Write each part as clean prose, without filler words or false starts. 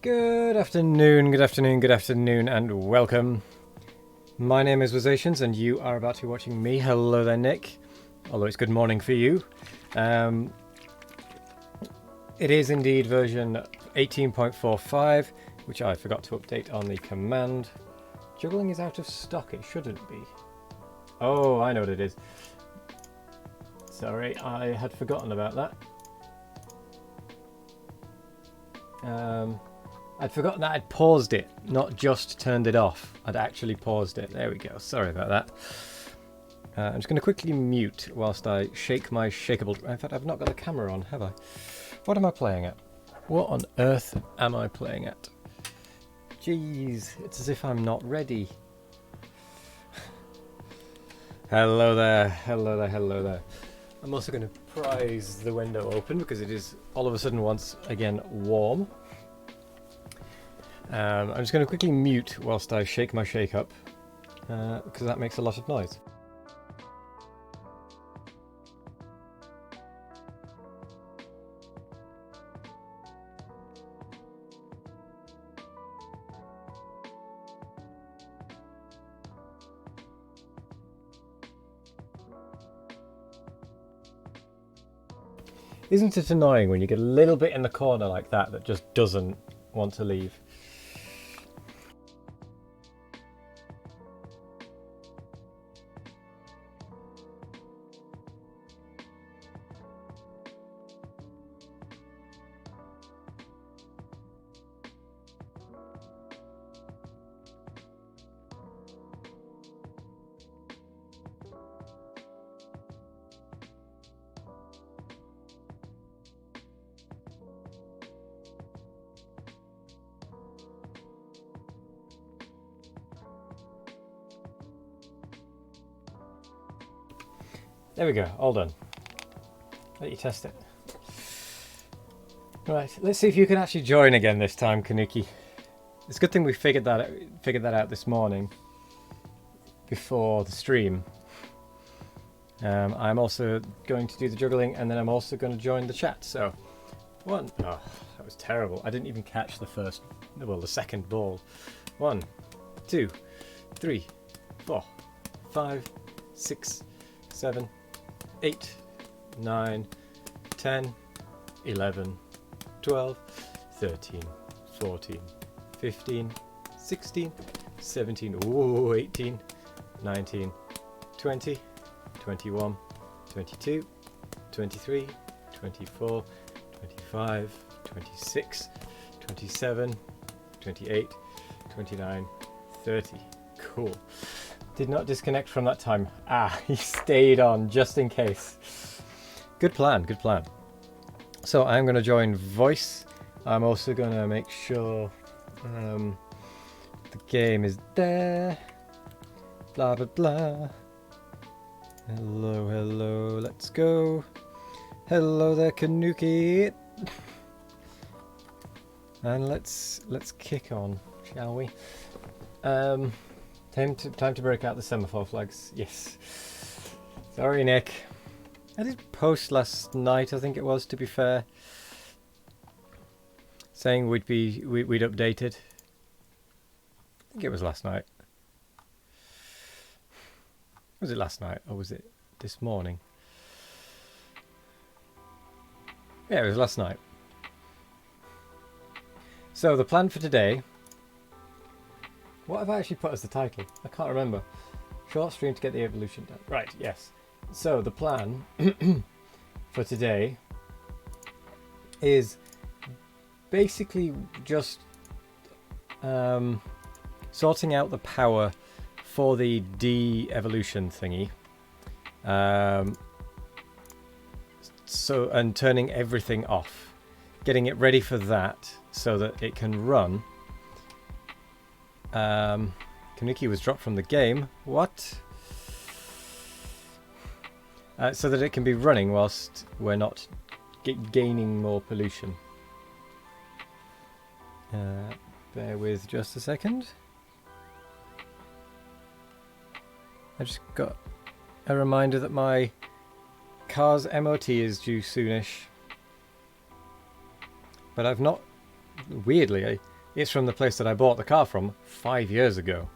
Good afternoon, good afternoon, good afternoon, and welcome. My name is Wazations, and you are about to be watching me. Hello there, Nick. Although it's good morning for you. It is indeed version 18.45, which I forgot to update on the command. Juggling is out of stock, it shouldn't be. Oh, I know what it is. Sorry, I had forgotten about that. I'd forgotten that I'd paused it, not just turned it off. I'd actually paused it. There we go. Sorry about that. I'm just going to quickly mute whilst I shake my shakeable... In fact, I've not got the camera on, have I? What am I playing at? What on earth am I playing at? Jeez, it's as if I'm not ready. Hello there, hello there, hello there. I'm also going to prise the window open because it is all of a sudden once again warm. I'm just going to quickly mute whilst I shake my shake up because that makes a lot of noise. Isn't it annoying when you get a little bit in the corner like that that just doesn't want to leave? There we go, all done. Let you test it. Right, let's see if you can actually join again this time, Kanuki. It's a good thing we figured that out this morning before the stream. I'm also going to do the juggling, and then I'm also going to join the chat. So, oh, that was terrible. I didn't even catch the second ball. 1, 2, 3, 4, 5, 6, 7, 8, 9, 10, 11, 12, 13, 14, 15, 16, 17, ooh, 18, 19, 20, 21, 22, 23, 24, 25, 26, 27, 28, 29, 30. Cool. Did not disconnect from that time. He stayed on just in case. Good plan, good plan. So I'm going to join voice. I'm also going to make sure the game is there. Blah, blah, blah. Hello, hello, let's go. Hello there, Kanuki. And let's kick on, shall we? Time to break out the semaphore flags. Yes. Sorry, Nick. I did post last night, I think it was, to be fair, saying we'd updated. I think it was last night. Was it last night or was it this morning? Yeah, it was last night. So the plan for today. What have I actually put as the title? I can't remember. Short stream to get the evolution done. Right, yes. So the plan for today is basically just sorting out the power for the de-evolution thingy. And turning everything off. Getting it ready for that so that it can run. Kanuki was dropped from the game. What? So that it can be running whilst we're not gaining more pollution. Bear with just a second. I just got a reminder that my car's MOT is due soonish. But I've not... Weirdly, It's from the place that I bought the car from 5 years ago,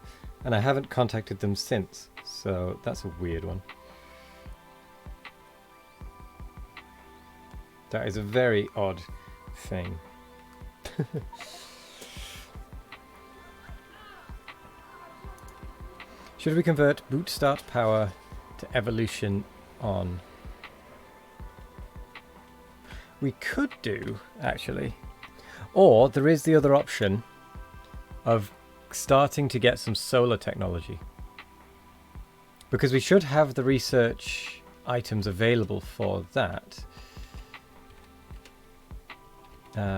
and I haven't contacted them since, so that's a weird one. That is a very odd thing. Should we convert boot start power to evolution on? We could do, actually. Or there is the other option of starting to get some solar technology. Because we should have the research items available for that.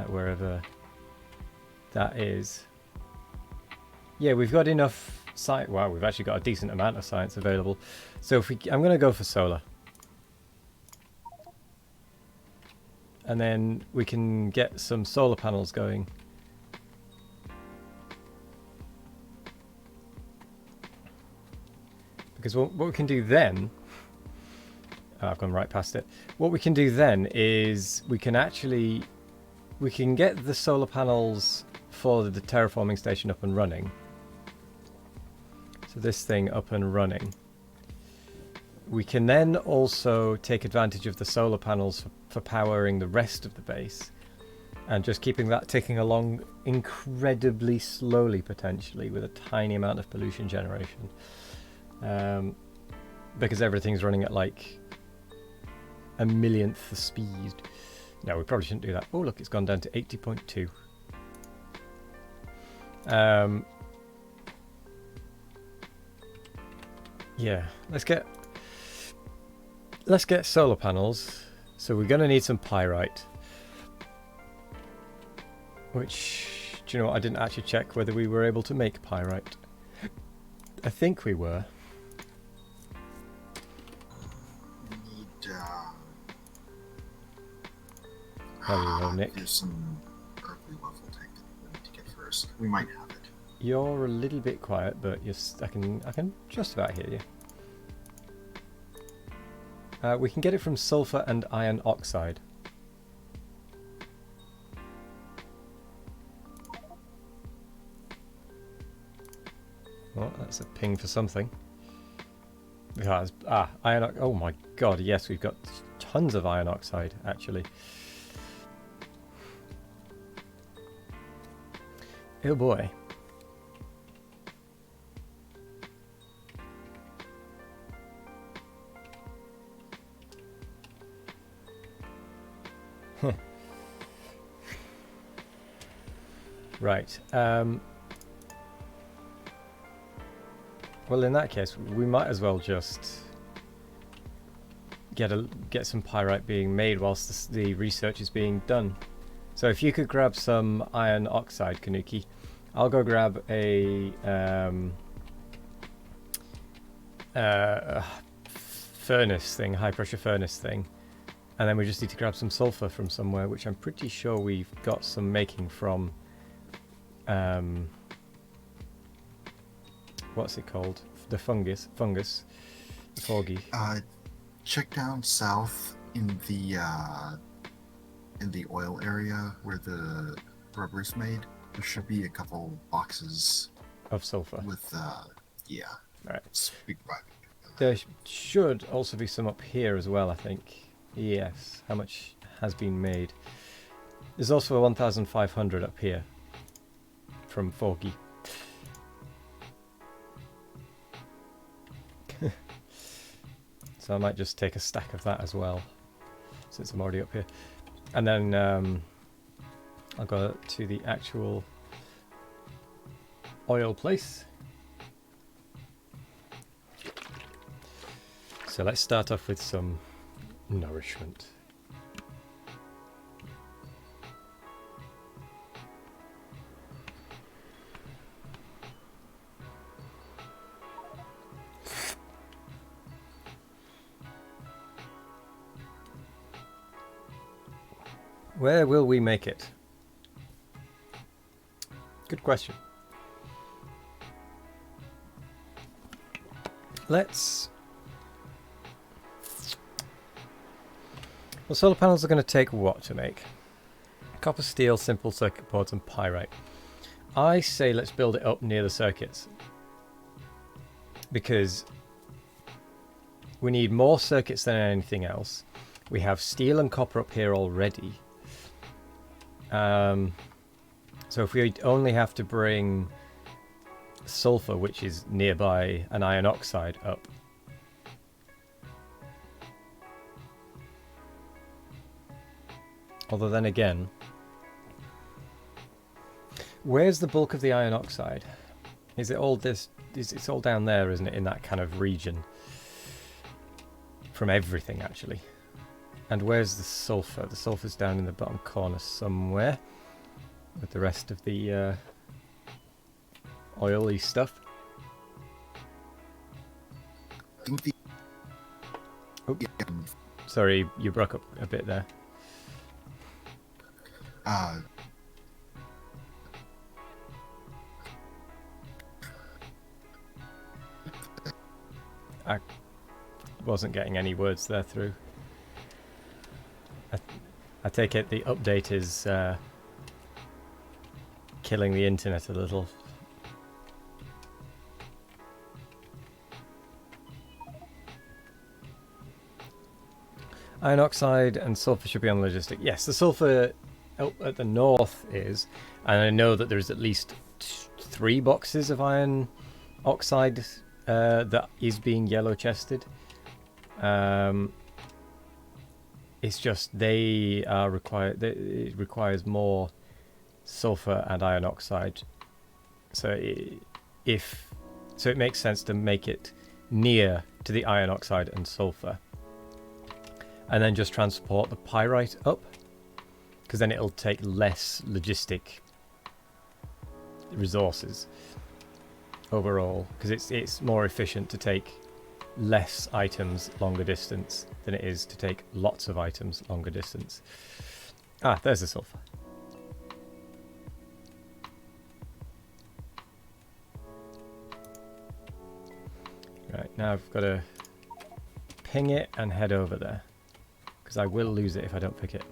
Wherever that is. Yeah, we've got enough science. Wow, we've actually got a decent amount of science available. So if I'm going to go for solar. And then we can get some solar panels going. Because what we can do then... Oh, I've gone right past it. What we can do then is we can actually... We can get the solar panels for the terraforming station up and running. So this thing up and running. We can then also take advantage of the solar panels for powering the rest of the base. And just keeping that ticking along incredibly slowly, potentially, with a tiny amount of pollution generation. Because everything's running at like a millionth the speed. No, we probably shouldn't do that. Oh, look, it's gone down to 80.2. Yeah, let's get solar panels. So we're going to need some pyrite. Which, do you know what? I didn't actually check whether we were able to make pyrite. I think we were. Need, Hello, Nick. There's some earthly level tech that we need to get first. We might have it. You're a little bit quiet, but I can just about hear you. We can get it from sulfur and iron oxide. Oh, that's a ping for something. Iron. Oh my god! Yes, we've got tons of iron oxide actually. Oh boy. Right. Well, in that case, we might as well just get some pyrite being made whilst the research is being done. So if you could grab some iron oxide, Kanuki, I'll go grab a furnace thing, high pressure furnace thing. And then we just need to grab some sulfur from somewhere, which I'm pretty sure we've got some making from... what's it called? The fungus, the foggy. Check down south in the oil area where the rubber is made. There should be a couple boxes of sulfur. With yeah. Right. Speak right. There should also be some up here as well, I think. Yes. How much has been made? There's also a 1,500 up here from Foggy. So I might just take a stack of that as well, since I'm already up here. And then I'll go to the actual oil place. So let's start off with some nourishment. Where will we make it? Good question. Let's... Well, solar panels are going to take what to make? Copper, steel, simple circuit boards, and pyrite. I say let's build it up near the circuits. Because we need more circuits than anything else. We have steel and copper up here already. So if we only have to bring sulfur, which is nearby, an iron oxide up. Although then again, where's the bulk of the iron oxide? Is it all this? It's all down there, isn't it? In that kind of region. From everything, actually. And where's the sulfur? The sulfur's down in the bottom corner somewhere. With the rest of the oily stuff. Oh, sorry, you broke up a bit there. I wasn't getting any words there through. I take it the update is killing the internet a little. Iron oxide and sulfur should be on logistic. Yes, the sulfur at the north is, and I know that there's at least 3 boxes of iron oxide that is being yellow chested. It's just they are required. It requires more sulfur and iron oxide. So it makes sense to make it near to the iron oxide and sulfur, and then just transport the pyrite up, because then it'll take less logistic resources overall, because it's more efficient to take less items longer distance than it is to take lots of items longer distance. Ah, there's the sulfur. Right, now I've got to ping it and head over there, because I will lose it if I don't pick it.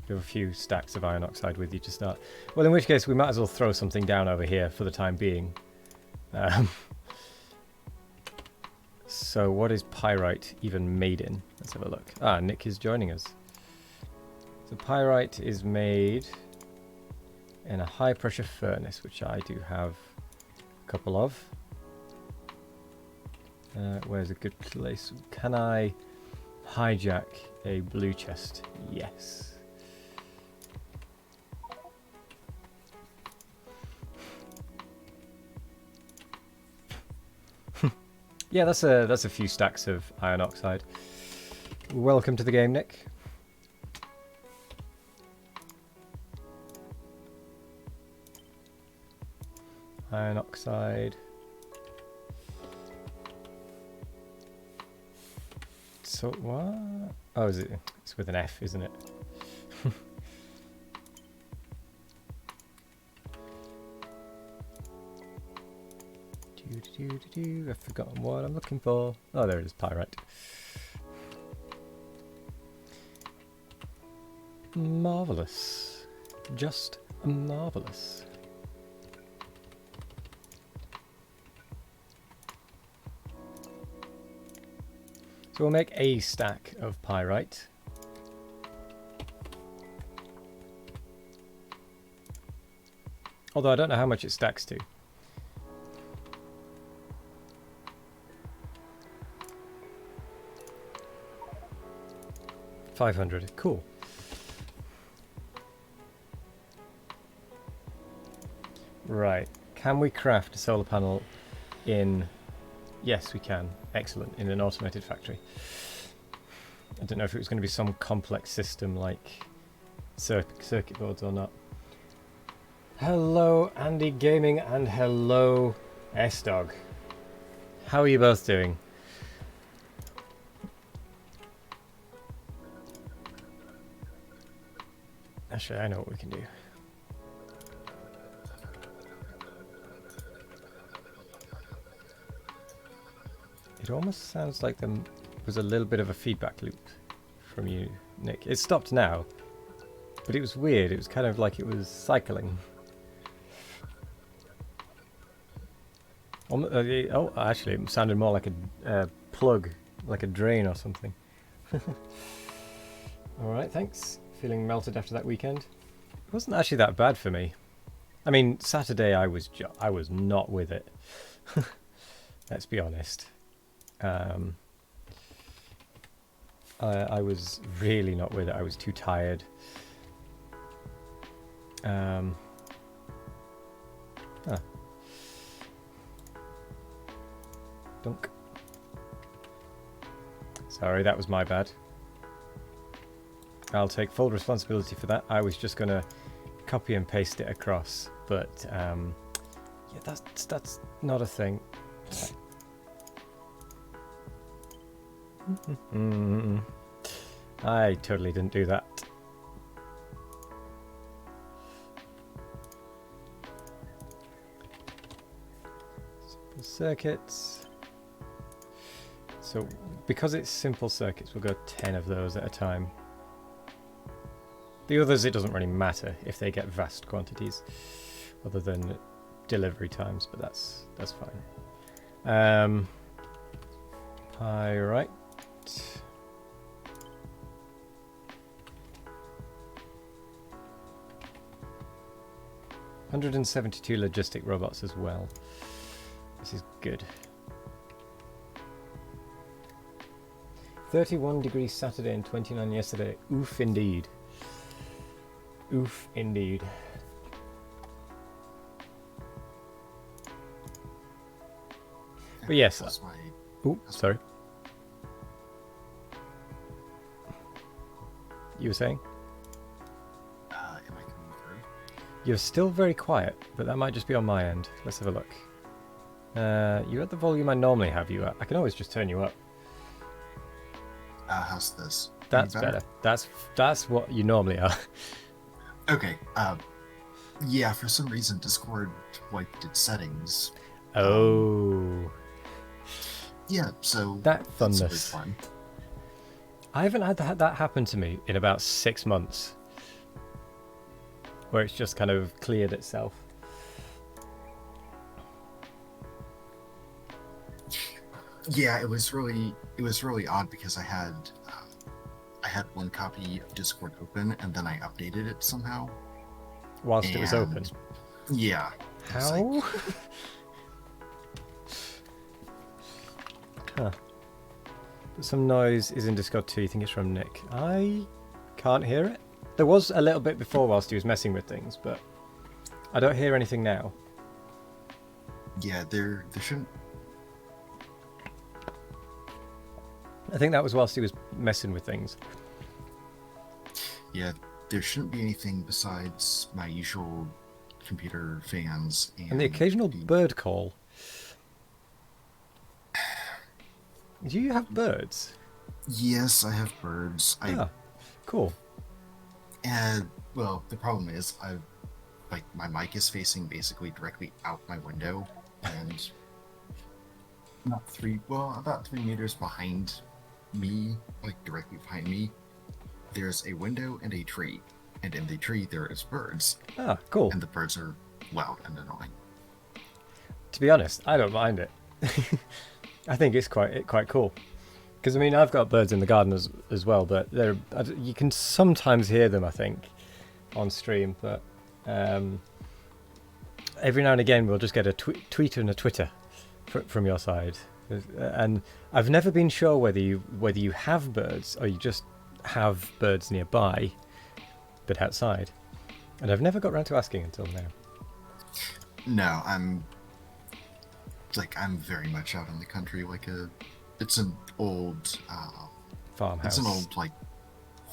You have a few stacks of iron oxide with you to start. Well, in which case we might as well throw something down over here for the time being. So what is pyrite even made in? Let's have a look. Ah, Nick is joining us. So pyrite is made in a high pressure furnace, which I do have a couple of. Where's a good place? Can I hijack a blue chest? Yes. Yeah, that's a few stacks of iron oxide. Welcome to the game, Nick. Iron oxide. So what? Oh, is it? It's with an F, isn't it? I've forgotten what I'm looking for. Oh, there it is, pyrite. Marvelous. Just marvelous. So we'll make a stack of pyrite. Although I don't know how much it stacks to. $500. Cool. Right. Can we craft a solar panel in... Yes, we can. Excellent. In an automated factory. I don't know if it was going to be some complex system like circuit boards or not. Hello, Andy Gaming, and hello, S-Dog. How are you both doing? Actually, I know what we can do. It almost sounds like there was a little bit of a feedback loop from you, Nick. It stopped now, but it was weird. It was kind of like it was cycling. Oh, actually, it sounded more like a plug, like a drain or something. Alright, thanks. Feeling melted after that weekend? It wasn't actually that bad for me. I mean, Saturday I was not with it. Let's be honest. I was really not with it. I was too tired. Dunk. Sorry, that was my bad. I'll take full responsibility for that. I was just going to copy and paste it across, but yeah, that's not a thing. I totally didn't do that. Simple circuits. So because it's simple circuits, we'll go 10 of those at a time. The others, it doesn't really matter if they get vast quantities, other than delivery times, but that's fine. Pi right. 172 logistic robots as well. This is good. 31 degrees Saturday and 29 yesterday. Oof indeed. Oof indeed. But yes. Oh, sorry. You were saying? Am I coming through? You're still very quiet, but that might just be on my end. Let's have a look. You're at the volume I normally have you at. I can always just turn you up. How's this? That's better. That's what you normally are. Okay. Yeah, for some reason Discord wiped its settings. Oh. Yeah, so That funness. That's fun. I haven't had that happen to me in about 6 months, where it's just kind of cleared itself. Yeah, it was really odd because I had one copy of Discord open and then I updated it somehow. Whilst it was open. Yeah. How? Huh. Some noise is in Discord too. You think it's from Nick? I can't hear it. There was a little bit before whilst he was messing with things, but I don't hear anything now. Yeah, there shouldn't. I think that was whilst he was messing with things. Yeah, there shouldn't be anything besides my usual computer fans And the occasional bird call. Do you have birds? Yes, I have birds. Cool. And well, the problem is my mic is facing basically directly out my window, and about 3 meters behind me, like directly behind me, there's a window and a tree, and in the tree there is birds. Ah, cool. And the birds are loud and annoying. To be honest, I don't mind it. I think it's quite cool. Because I mean, I've got birds in the garden as well, but you can sometimes hear them, I think, on stream. But every now and again, we'll just get a tweet and a Twitter from your side, and I've never been sure whether you have birds or you just have birds nearby, but outside. And I've never got around to asking until now. No, I'm very much out in the country. It's an old Farmhouse. It's an old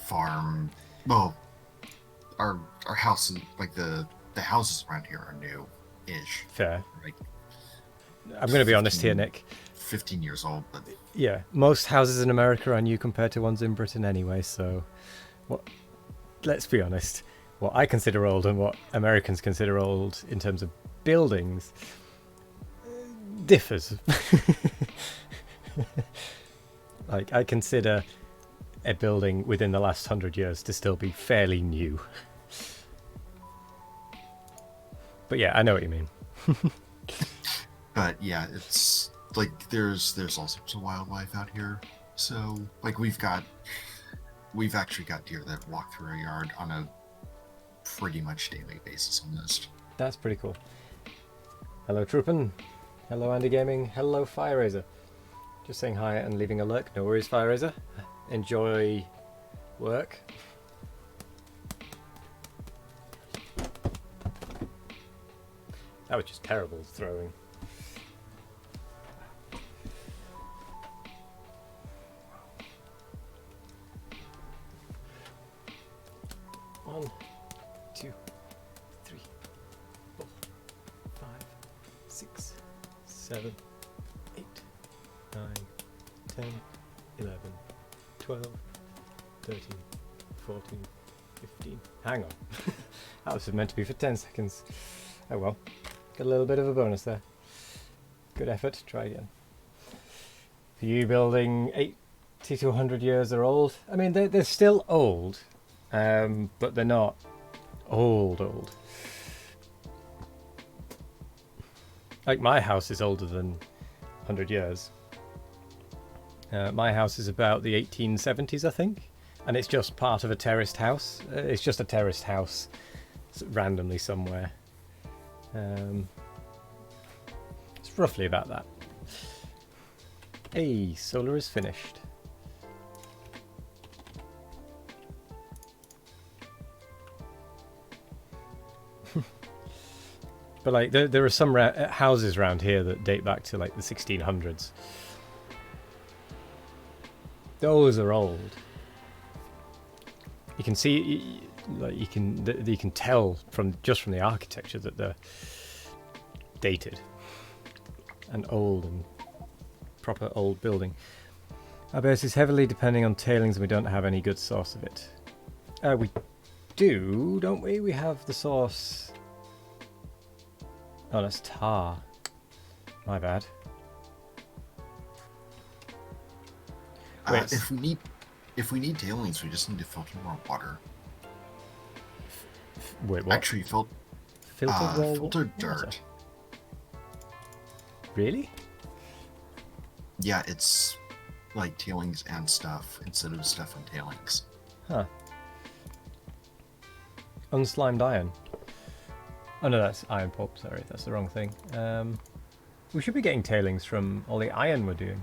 farm. Well, our house is the houses around here are new-ish. Fair. Like, I'm going to be honest here, Nick. 15 years old, but yeah, most houses in America are new compared to ones in Britain anyway. So, let's be honest. What I consider old and what Americans consider old in terms of buildings differs. Like, I consider a building within the last 100 years to still be fairly new. But yeah, I know what you mean. But yeah, it's like there's all sorts of wildlife out here. So like we've actually got deer that walk through our yard on a pretty much daily basis almost. That's pretty cool. Hello, Troopin. Hello, Andy Gaming. Hello, Fireraiser. Just saying hi and leaving a lurk. No worries, Fireraiser. Enjoy work. That was just terrible throwing. One, 2, 3, 4, 5, 6, 7, 8, 9, 10, 11, 12, 13, 14, 15. Hang on. That was meant to be for 10 seconds. Oh well. Got a little bit of a bonus there. Good effort. Try again. For you building 80 to 100 years are old. I mean, they're still old, but they're not old. Like my house is older than 100 years. My house is about the 1870s, I think, and it's just part of a terraced house. It's just a terraced house randomly somewhere. It's roughly about that. Hey, solar is finished. But like there are some houses around here that date back to like the 1600s. Those are old. You can see, like you can tell from the architecture that they're dated and old and proper old building. Our base is heavily depending on tailings and we don't have any good source of it. We do, don't we? We have the source. Oh, that's tar. My bad. Wait, if we need tailings, we just need to filter more water. Wait, what? Actually, filtered dirt. Water. Really? Yeah, it's like tailings and stuff instead of stuff and tailings. Huh. Unslimed iron. Oh no, that's iron pulp, sorry, that's the wrong thing. We should be getting tailings from all the iron we're doing.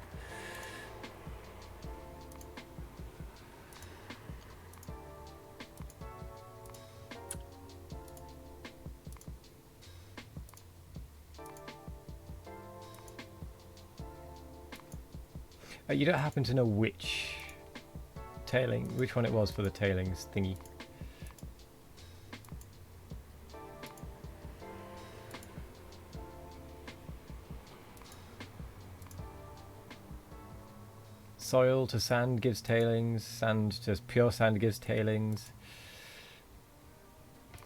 You don't happen to know which one it was for the tailings thingy? Soil to sand gives tailings, sand to pure sand gives tailings,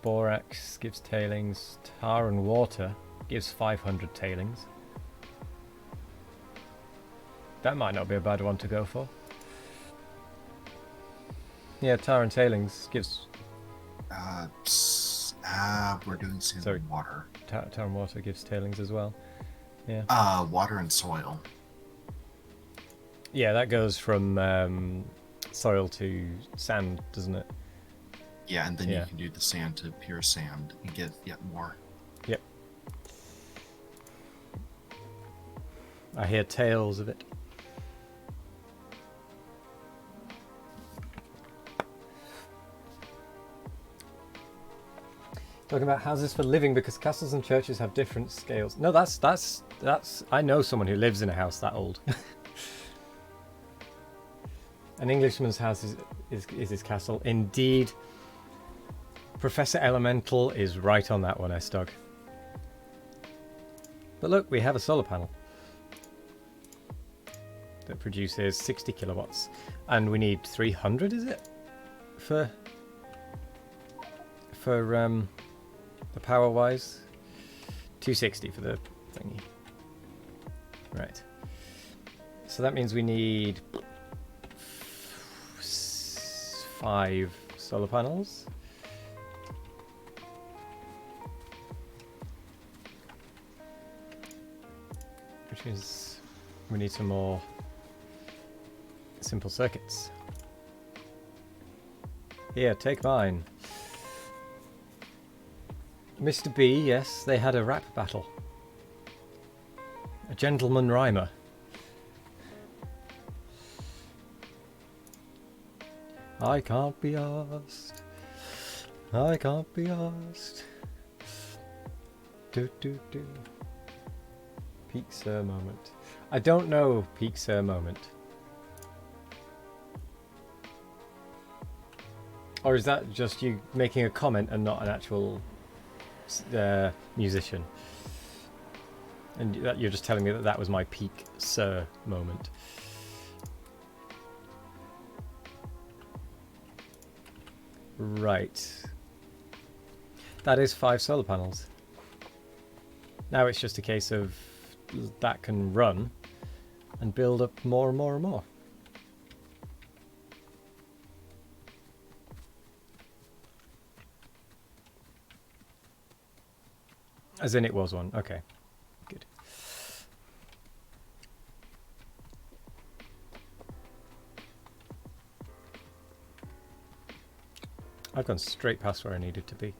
borax gives tailings, tar and water gives 500 tailings. That might not be a bad one to go for. Yeah, tar and tailings gives... we're doing sand and water. Tar and water gives tailings as well. Yeah. Water and soil. Yeah, that goes from soil to sand, doesn't it? Yeah, and then you can do the sand to pure sand and get yet more. Yep. I hear tales of it. Talking about houses for living because castles and churches have different scales. No, that's I know someone who lives in a house that old. An Englishman's house is his castle. Indeed. Professor Elemental is right on that one, Estog. But look, we have a solar panel that produces 60 kilowatts. And we need 300, is it? For the power-wise? 260 for the thingy. Right. So that means we need 5 solar panels. which means we need some more simple circuits. Here, take mine. Mr. B, yes, they had a rap battle. A gentleman rhymer. I can't be asked. I can't be asked. Do do do. Peak Sir moment. I don't know Peak Sir moment. Or is that just you making a comment and not an actual musician? And that you're just telling me that that was my Peak Sir moment. Right. That is 5 solar panels. Now it's just a case of that can run and build up more and more and more. As in it was one. Okay. Good. I've gone straight past where I needed to be.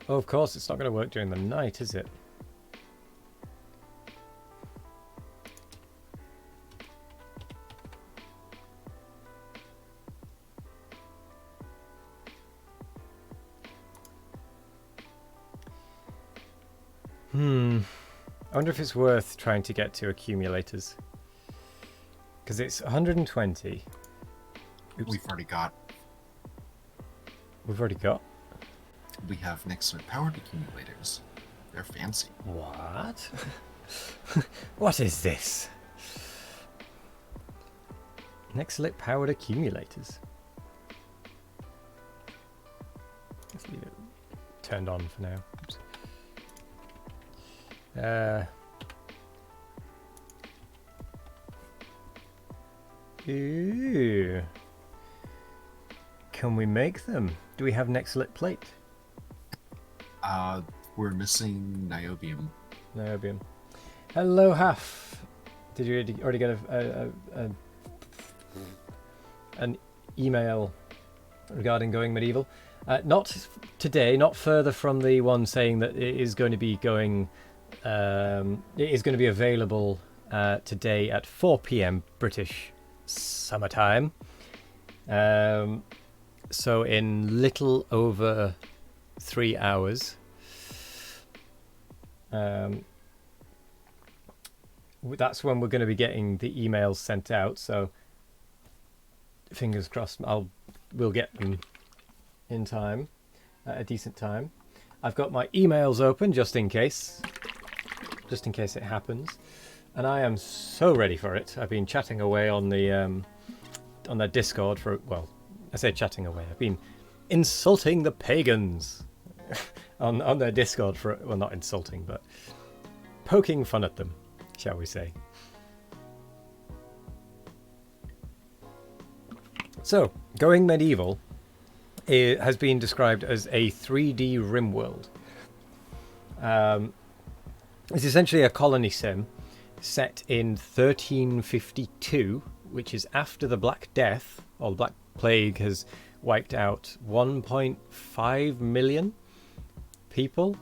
Oh, of course, it's not going to work during the night, is it? I wonder if it's worth trying to get to accumulators. Because it's 120. Oops. We've already got. We've already got? We have Nextlit powered accumulators. They're fancy. What? What is this? Nextlit powered accumulators. Let's leave it turned on for now. Oops. Ooh. Can we make them? Do we have Nextlit plate? We're missing niobium. Niobium. Hello, Half. Did you already get an email regarding going medieval? Not today, not further from the one saying that it is going to be going. It is going to be available today at 4 p.m. British summertime. So in little over 3 hours. That's when we're going to be getting the emails sent out. So fingers crossed, we'll get them in time, at a decent time. I've got my emails open just in case it happens, and I am so ready for it. I've been chatting away on the on their Discord for, well, I say chatting away. I've been insulting the pagans on their Discord for, well, not insulting, but poking fun at them, shall we say. So, going medieval has been described as a 3D RimWorld. It's essentially a colony sim set in 1352, which is after the Black Death, or the Black Plague, has wiped out 1.5 million people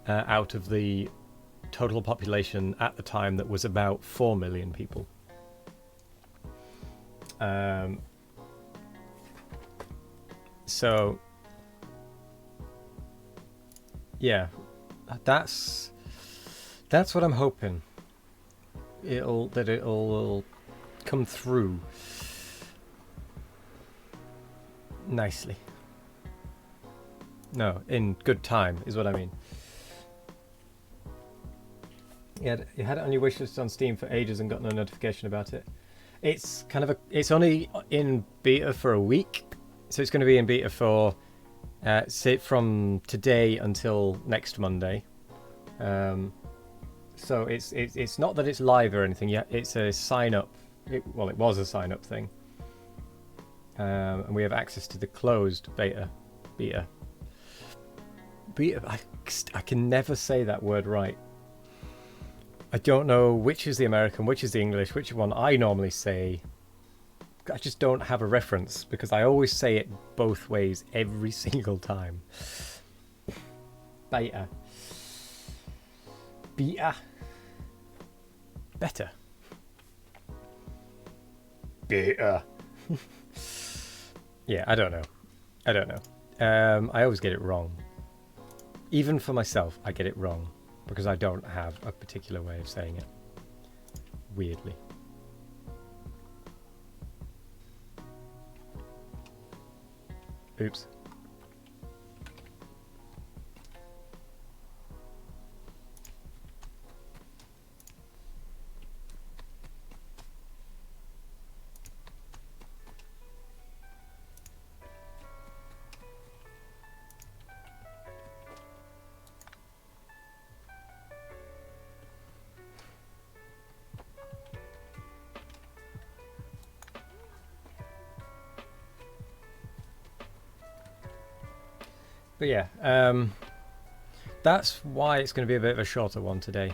out of the total population at the time that was about 4 million people. So yeah, that's what I'm hoping. It'll come through nicely. No, in good time is what I mean. You had it on your wish list on Steam for ages and got no notification about it. It's it's only in beta for a week, so it's going to be in beta for say from today until next Monday. So it's not that it's live or anything yet. It's a sign up. It was a sign up thing, and we have access to the closed beta. I can never say that word right. I don't know which is the American, which is the English, which one I normally say. I just don't have a reference because I always say it both ways every single time. Beta. Beta. Better. Beta. Yeah, I don't know. I always get it wrong. Even for myself, I get it wrong because I don't have a particular way of saying it. Weirdly. Oops. But yeah, that's why it's going to be a bit of a shorter one today.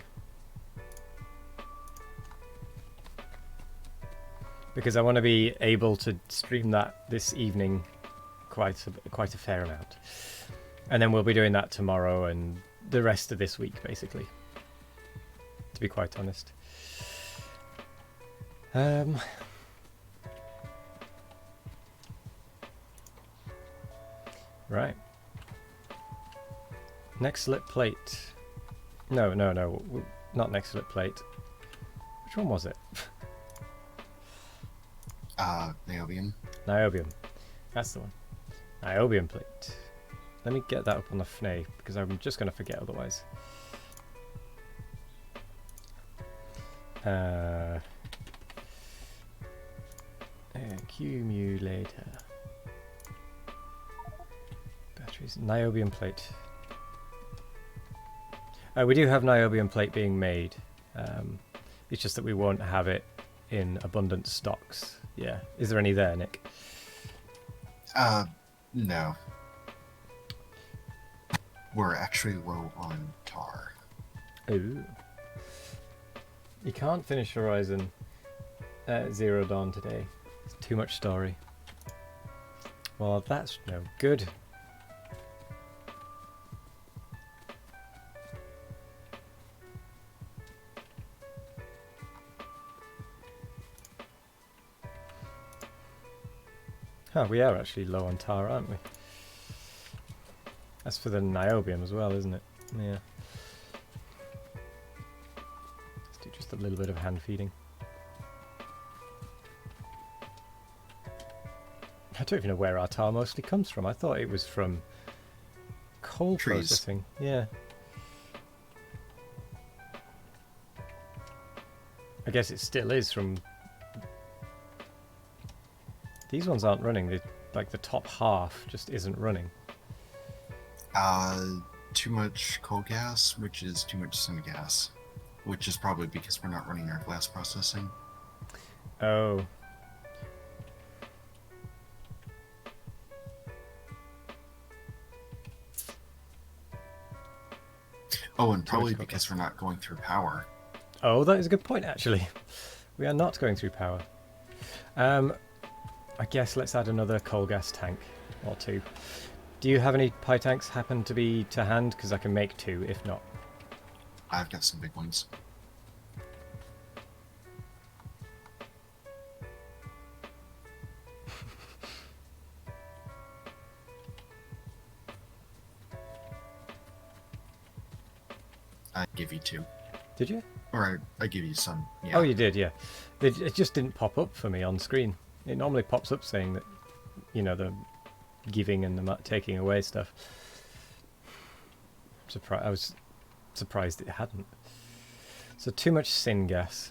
Because I want to be able to stream that this evening quite a fair amount. And then we'll be doing that tomorrow and the rest of this week, basically. To be quite honest. Right. Next slip plate. No, not next slip plate. Which one was it? Niobium. Niobium. That's the one. Niobium plate. Let me get that up on the FNAE because I'm just going to forget otherwise. Accumulator. Batteries. Niobium plate. We do have niobium plate being made. It's just that we won't have it in abundant stocks. Yeah. Is there any there, Nick? No. We're actually low on tar. Ooh. You can't finish Horizon Zero Dawn today. It's too much story. Well, that's no good. Oh, we are actually low on tar, aren't we? That's for the niobium as well, isn't it? Yeah. Let's do just a little bit of hand feeding. I don't even know where our tar mostly comes from. I thought it was from coal Trees. processing. Yeah. I guess it still is from... These ones aren't running. Like the top half just isn't running. Too much coal gas, which is too much syngas, which is probably because we're not running our glass processing. Oh. Oh, and probably because we're not going through power. Oh, that is a good point, actually. We are not going through power. I guess let's add another coal gas tank or two. Do you have any pie tanks happen to be to hand? Because I can make two, if not. I've got some big ones. I give you 2. Did you? Or I give you some. Yeah. Oh, you did, yeah. It just didn't pop up for me on screen. It normally pops up saying that, you know, the giving and the taking away stuff. I was surprised it hadn't. So too much syngas.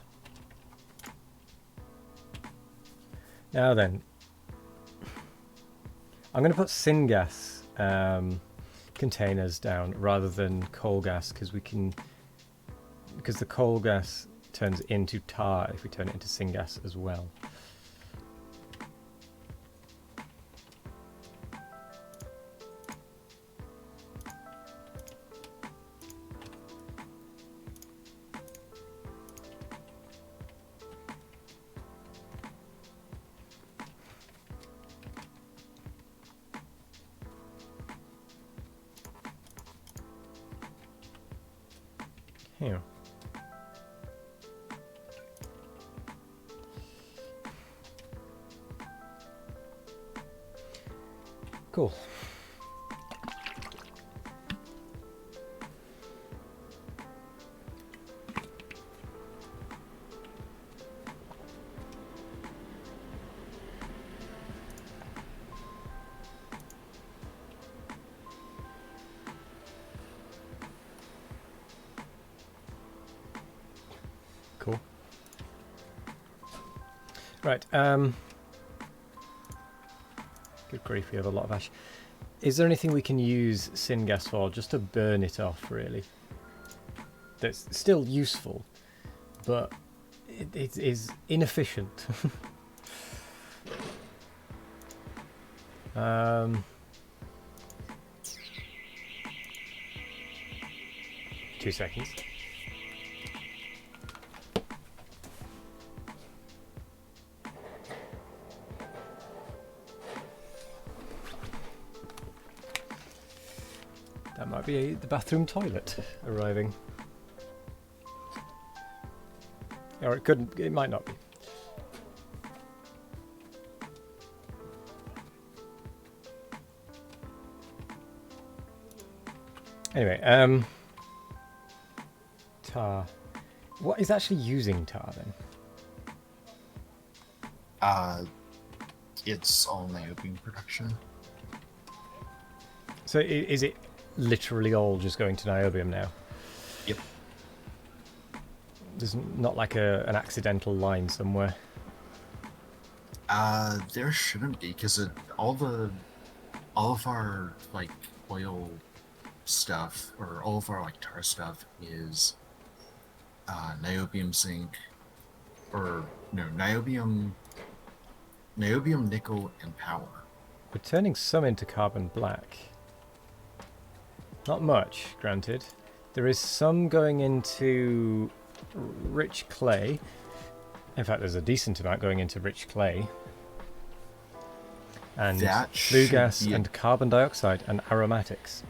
Now then, I'm going to put syngas containers down rather than coal gas because the coal gas turns into tar if we turn it into syngas as well. Here. Cool. Cool. Right, good grief, we have a lot of ash. Is there anything we can use syngas for, just to burn it off, really? That's still useful, but it is inefficient. 2 seconds. That might be the bathroom toilet arriving. Or it couldn't, it might not be. Anyway, tar. What is actually using tar then? It's all niobium production. So is it literally all just going to niobium now? Yep. There's not like an accidental line somewhere. There shouldn't be, because all of our like oil stuff, or all of our like tar stuff is niobium zinc, or no, niobium, nickel, and power. We're turning some into carbon black. Not much, granted. There is some going into rich clay. In fact, there's a decent amount going into rich clay. And flue gas and carbon dioxide and aromatics.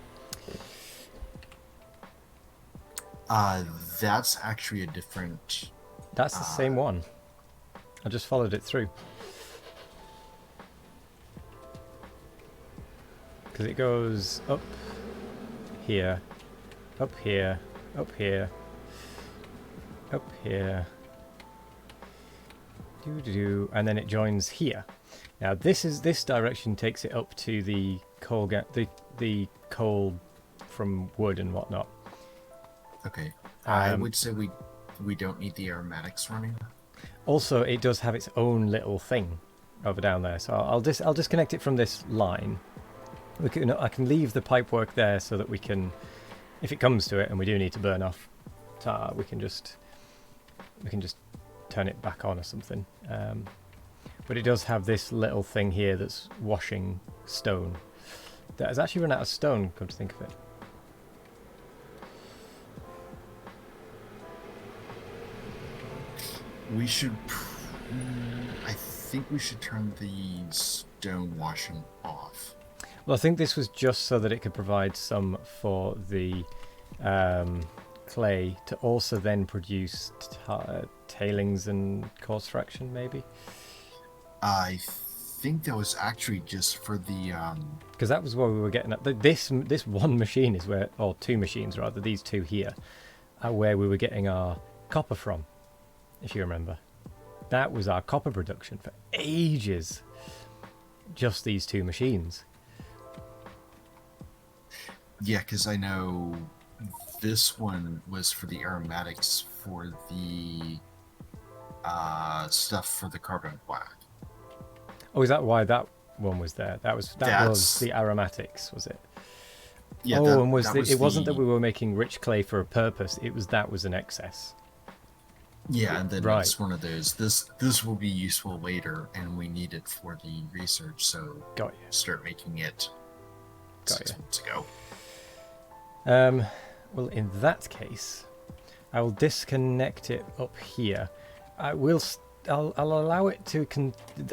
That's actually a different... That's the same one. I just followed it through. Because it goes up here, up here, up here, up here, and then it joins here. Now this direction takes it up to the coal the coal from wood and whatnot. Okay, I would say we don't need the aromatics running. Also, it does have its own little thing over down there, so I'll disconnect it from this line. I can leave the pipe work there so that we can, if it comes to it and we do need to burn off tar, we can just turn it back on or something. But it does have this little thing here that's washing stone. That has actually run out of stone, come to think of it. We should... I think we should turn the stone washing off. Well, I think this was just so that it could provide some for the clay to also then produce tailings and coarse fraction, maybe? I think that was actually just for the... Because that was what we were getting at. This one machine is where... Or 2 machines, rather. These 2 here where we were getting our copper from, if you remember. That was our copper production for ages. Just these two machines. Yeah, because I know this one was for the aromatics for the stuff for the carbon black. Oh, is that why that one was there? That was That's the aromatics, was it? yeah. Oh, that, and that was it wasn't the, that we were making rich clay for a purpose. It was that was an excess. Yeah, and then Right. it's one of those. This will be useful later, and we need it for the research. So Got you. start making it Got 6 you. months ago. Well, in that case, I will disconnect it up here. I'll allow it to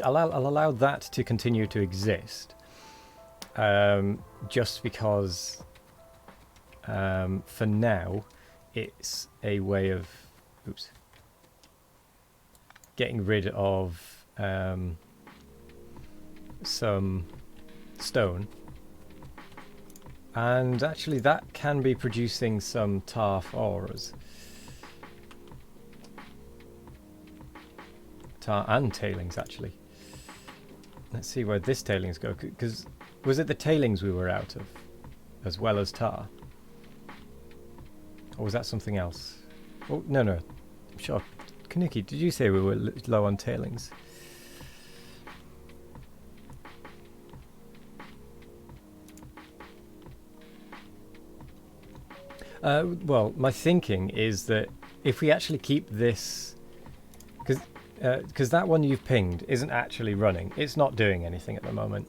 I'll allow that to continue to exist. Just because for now it's a way of getting rid of some stone. And actually that can be producing some tar for us. Tar and tailings, actually. Let's see where this tailings go, because was it the tailings we were out of, as well as tar? Or was that something else? Oh, no. I'm sure. Kanuki, did you say we were low on tailings? Well, my thinking is that if we actually keep this... Because that one you've pinged isn't actually running. It's not doing anything at the moment.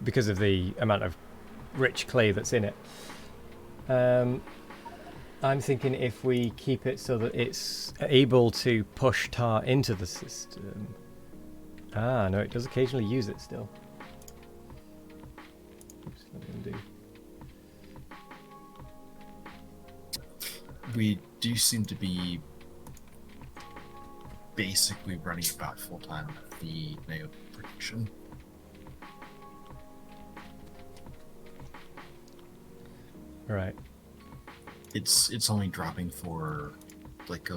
Because of the amount of rich clay that's in it. I'm thinking if we keep it so that it's able to push tar into the system. Ah, no, it does occasionally use it still. Oops, what am I going to do? We do seem to be basically running about full time with the nail production. Right. It's only dropping for like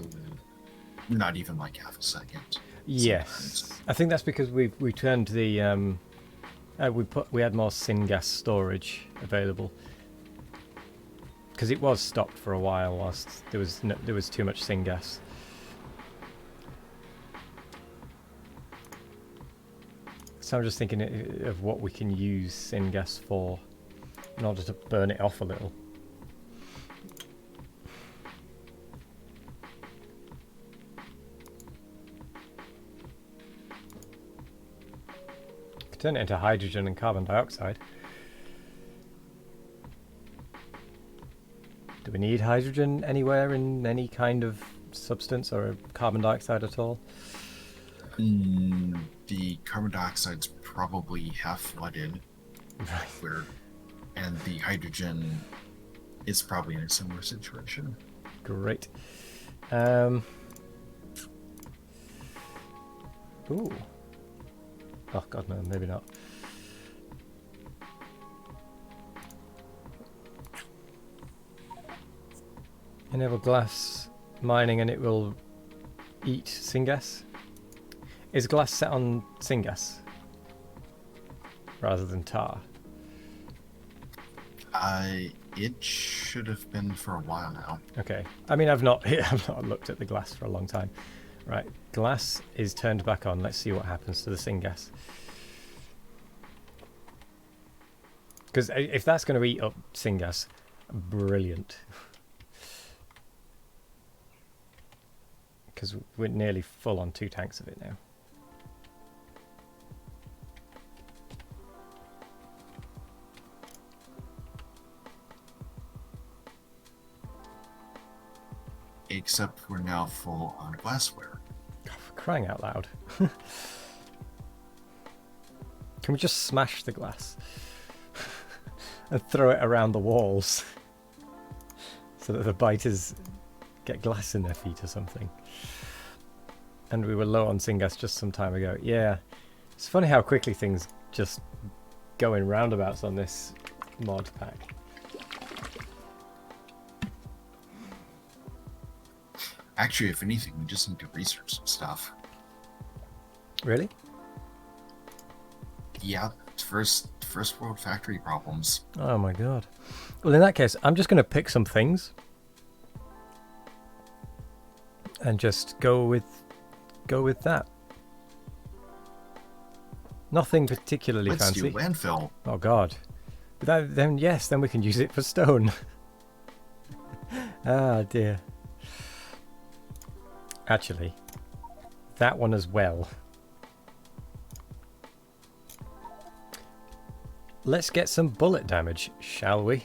not even like half a second. Yes, sometimes. I think that's because we turned the we had more syngas storage available, because it was stopped for a while whilst there was too much syngas. So I'm just thinking of what we can use syngas for in order to burn it off a little. Could turn it into hydrogen and carbon dioxide. Do we need hydrogen anywhere in any kind of substance, or carbon dioxide at all? The carbon dioxide's probably half flooded, Right. And the hydrogen is probably in a similar situation. Great. Ooh. Oh god, no, maybe not. Enable glass mining and it will eat syngas. Is glass set on syngas rather than tar? It should have been for a while now. Okay. I mean, I've not looked at the glass for a long time. Right, glass is turned back on. Let's see what happens to the syngas. Because if that's going to eat up syngas, brilliant. Because we're nearly full on 2 tanks of it now. Except we're now full on glassware. God, for crying out loud. Can we just smash the glass? And throw it around the walls? So that the biters get glass in their feet or something. And we were low on syngas just some time ago. Yeah. It's funny how quickly things just go in roundabouts on this mod pack. Actually, if anything, we just need to research some stuff. Really? Yeah, first world factory problems. Oh my god. Well, in that case, I'm just going to pick some things and just go with that. Nothing particularly Let's fancy. do landfill. Oh god. Then yes, then we can use it for stone. Ah dear. Actually, that one as well. Let's get some bullet damage, shall we?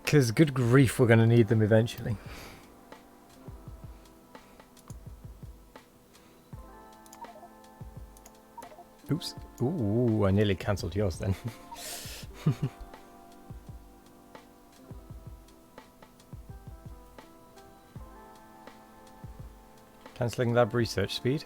Because good grief, we're going to need them eventually. Oops. Ooh, I nearly cancelled yours then. Cancelling lab research speed.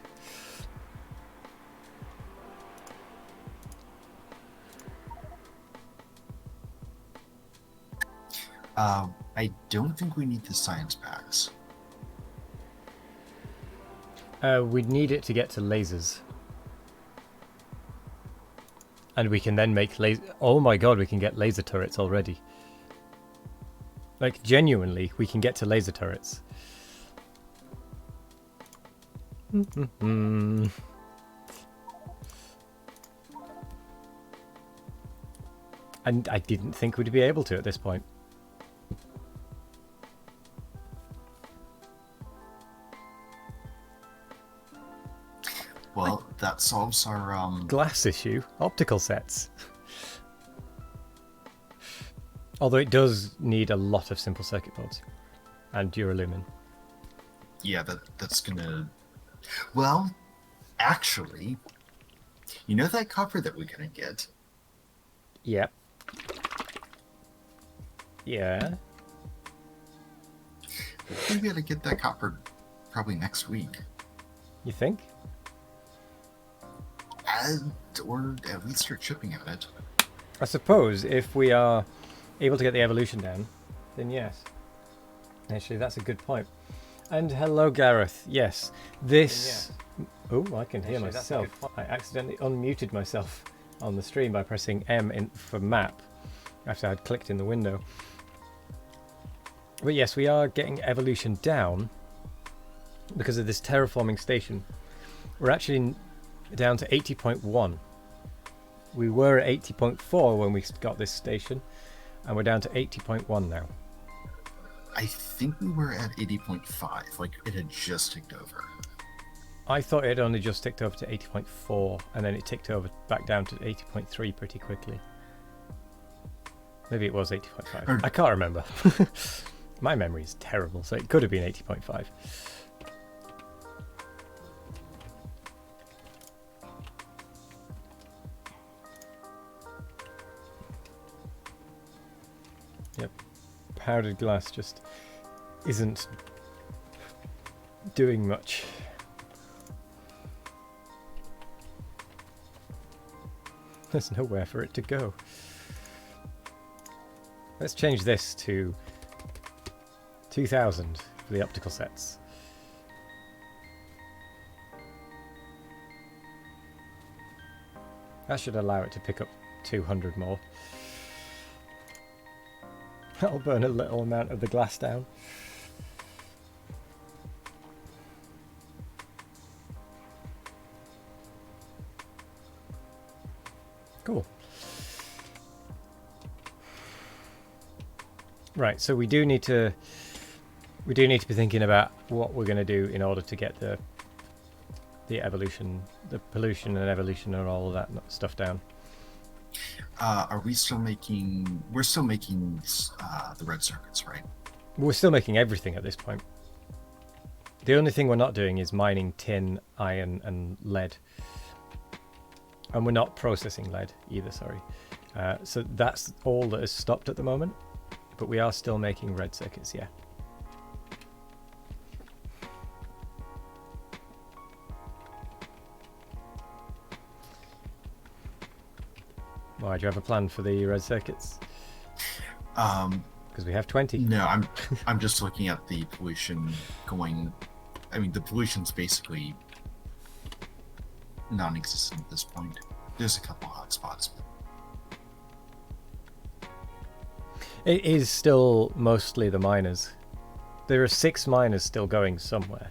I don't think we need the science packs. We'd need it to get to lasers. And we can then make laser... Oh my god, we can get laser turrets already. Like, genuinely, we can get to laser turrets. And I didn't think we'd be able to at this point. Well, that solves our Glass issue. Optical sets. Although it does need a lot of simple circuit boards. And duralumin. Yeah, that's gonna... Well, actually, you know that copper that we're gonna get? Yep. Yeah. We're gonna get that copper probably next week. You think? Or at least start shipping at it. I suppose if we are able to get the evolution down, then yes. Actually, that's a good point. And hello, Gareth. Yes, this... Oh, I can hear myself. I accidentally unmuted myself on the stream by pressing M for map after I'd clicked in the window. But yes, we are getting evolution down because of this terraforming station. We're actually down to 80.1. We were at 80.4 when we got this station, and we're down to 80.1 now. I think we were at 80.5, like it had just ticked over. I thought it had only just ticked over to 80.4, and then it ticked over back down to 80.3 pretty quickly. Maybe it was 80.5. I can't remember. My memory is terrible, so it could have been 80.5. Yep. Powdered glass just isn't doing much. There's nowhere for it to go. Let's change this to 2000 for the optical sets. That should allow it to pick up 200 more. That'll burn a little amount of the glass down. Cool. Right, so we do need to be thinking about what we're going to do in order to get the evolution, the pollution and evolution and all of that stuff down. Are we still making... We're still making the red circuits, right? We're still making everything at this point. The only thing we're not doing is mining tin, iron and lead. And we're not processing lead either, sorry. So that's all that is stopped at the moment. But we are still making red circuits, yeah. Why, do you have a plan for the red circuits? Because we have 20. No, I'm just looking at the pollution going. I mean, the pollution's basically non-existent at this point. There's a couple hot spots. It is still mostly the miners. There are 6 miners still going somewhere.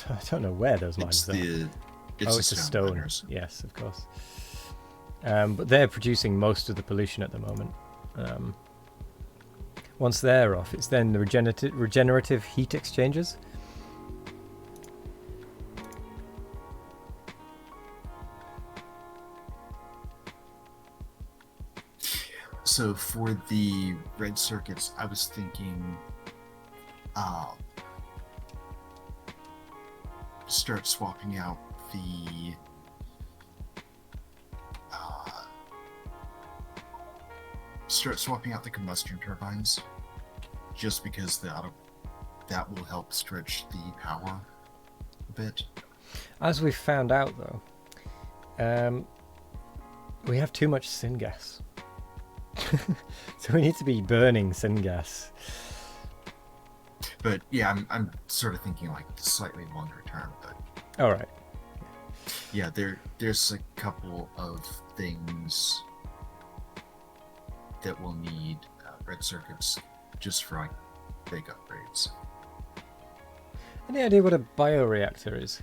I don't know where those miners are. It's a stone. Miners. Yes, of course. But they're producing most of the pollution at the moment. Once they're off, it's then the regenerative heat exchangers. So for the red circuits, I was thinking start swapping out the combustion turbines, just because that will help stretch the power a bit. As we found out, though, we have too much syngas. So we need to be burning syngas. But yeah, I'm sort of thinking like slightly longer term. But all right. Yeah, there's a couple of things that will need red circuits just for like big upgrades. Any idea what a bioreactor is?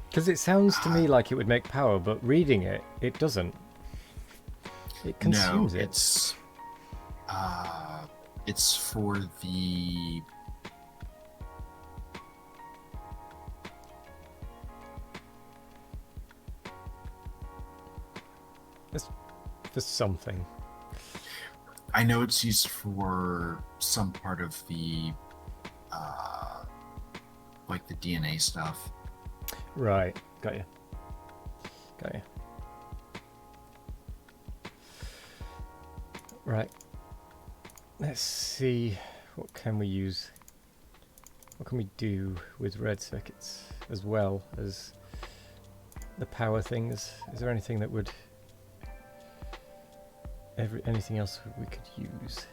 Because it sounds to me like it would make power, but reading it, it doesn't. It consumes it. It's for the for something. I know it's used for some part of the like the DNA stuff. Right, got you. Right. Let's see, what can we use? What can we do with red circuits as well as the power things? Is there anything that would... anything else we could use?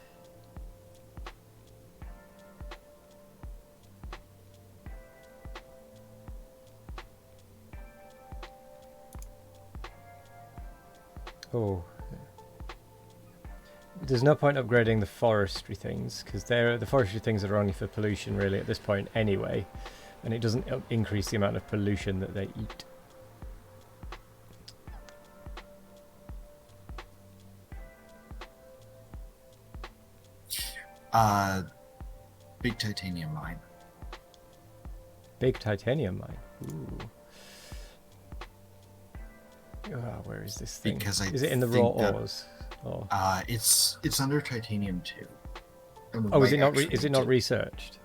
Oh, there's no point upgrading the forestry things, because the forestry things are only for pollution really at this point anyway, and it doesn't increase the amount of pollution that they eat. Big titanium mine. Big titanium mine. Ooh. Where is this thing? Because is it in the raw ores? Or... it's under titanium too. Oh, is it not? Is it not researched?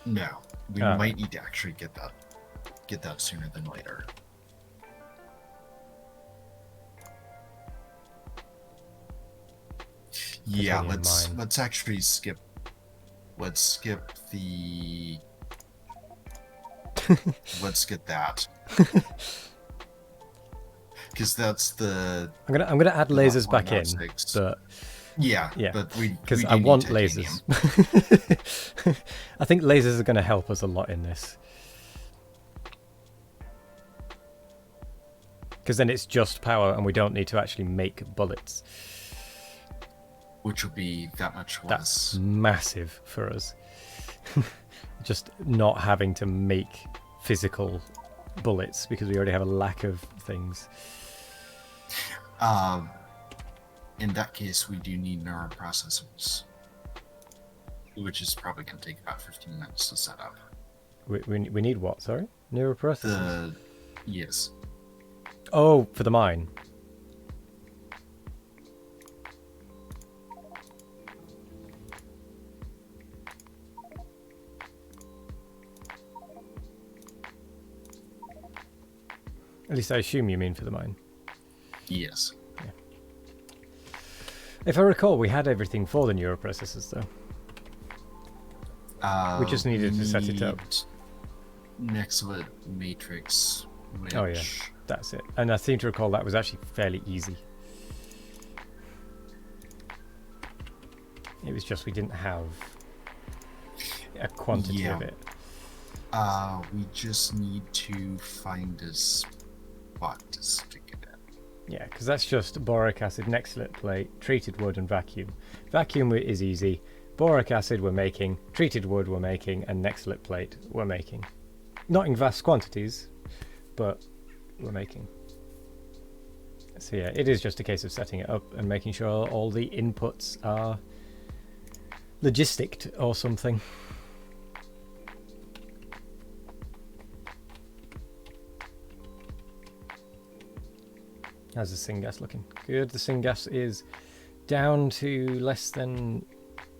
No, we might need to actually get that sooner than later. Yeah, let's actually skip. Let's skip the. Let's get that. Because that's the. I'm gonna add lasers back in, but yeah, but because I want lasers. I think lasers are gonna help us a lot in this, because then it's just power, and we don't need to actually make bullets, which will be that much less. That's massive for us. Just not having to make physical bullets because we already have a lack of things. In that case, we do need neuroprocessors, which is probably going to take about 15 minutes to set up. We need what? Sorry, neuroprocessors. Yes. Oh, for the mine. At least I assume you mean for the mine. Yes. Yeah. If I recall, we had everything for the neuroprocessors, though. We just needed to set it up. Next to a matrix, which... Oh yeah, that's it. And I seem to recall that was actually fairly easy. It was just we didn't have a quantity of it. We just need to find a spot to stick it in. Yeah, because that's just boric acid, nextlit plate, treated wood, and vacuum. Vacuum is easy. Boric acid we're making, treated wood we're making, and nextlit plate we're making. Not in vast quantities, but we're making. So yeah, it is just a case of setting it up and making sure all the inputs are logistic or something. How's the syngas looking? Good. The syngas is down to less than,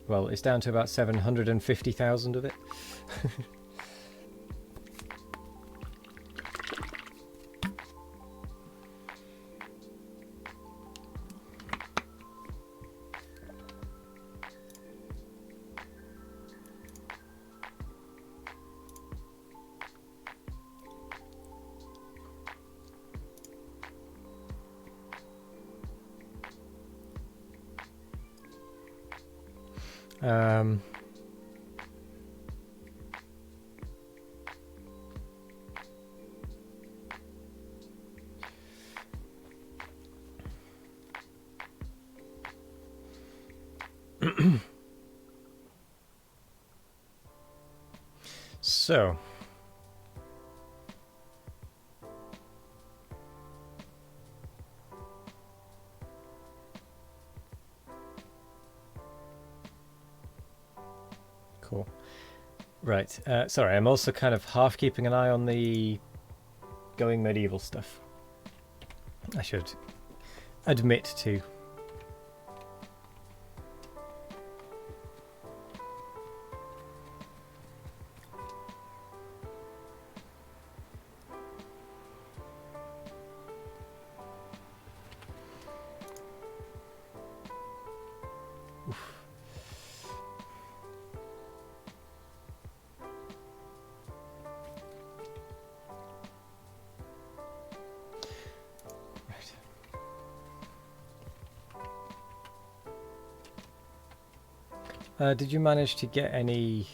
well, it's down to about 750,000 of it. So cool. Right. Sorry, I'm also kind of half keeping an eye on the going medieval stuff. I should admit to. Did you manage to get any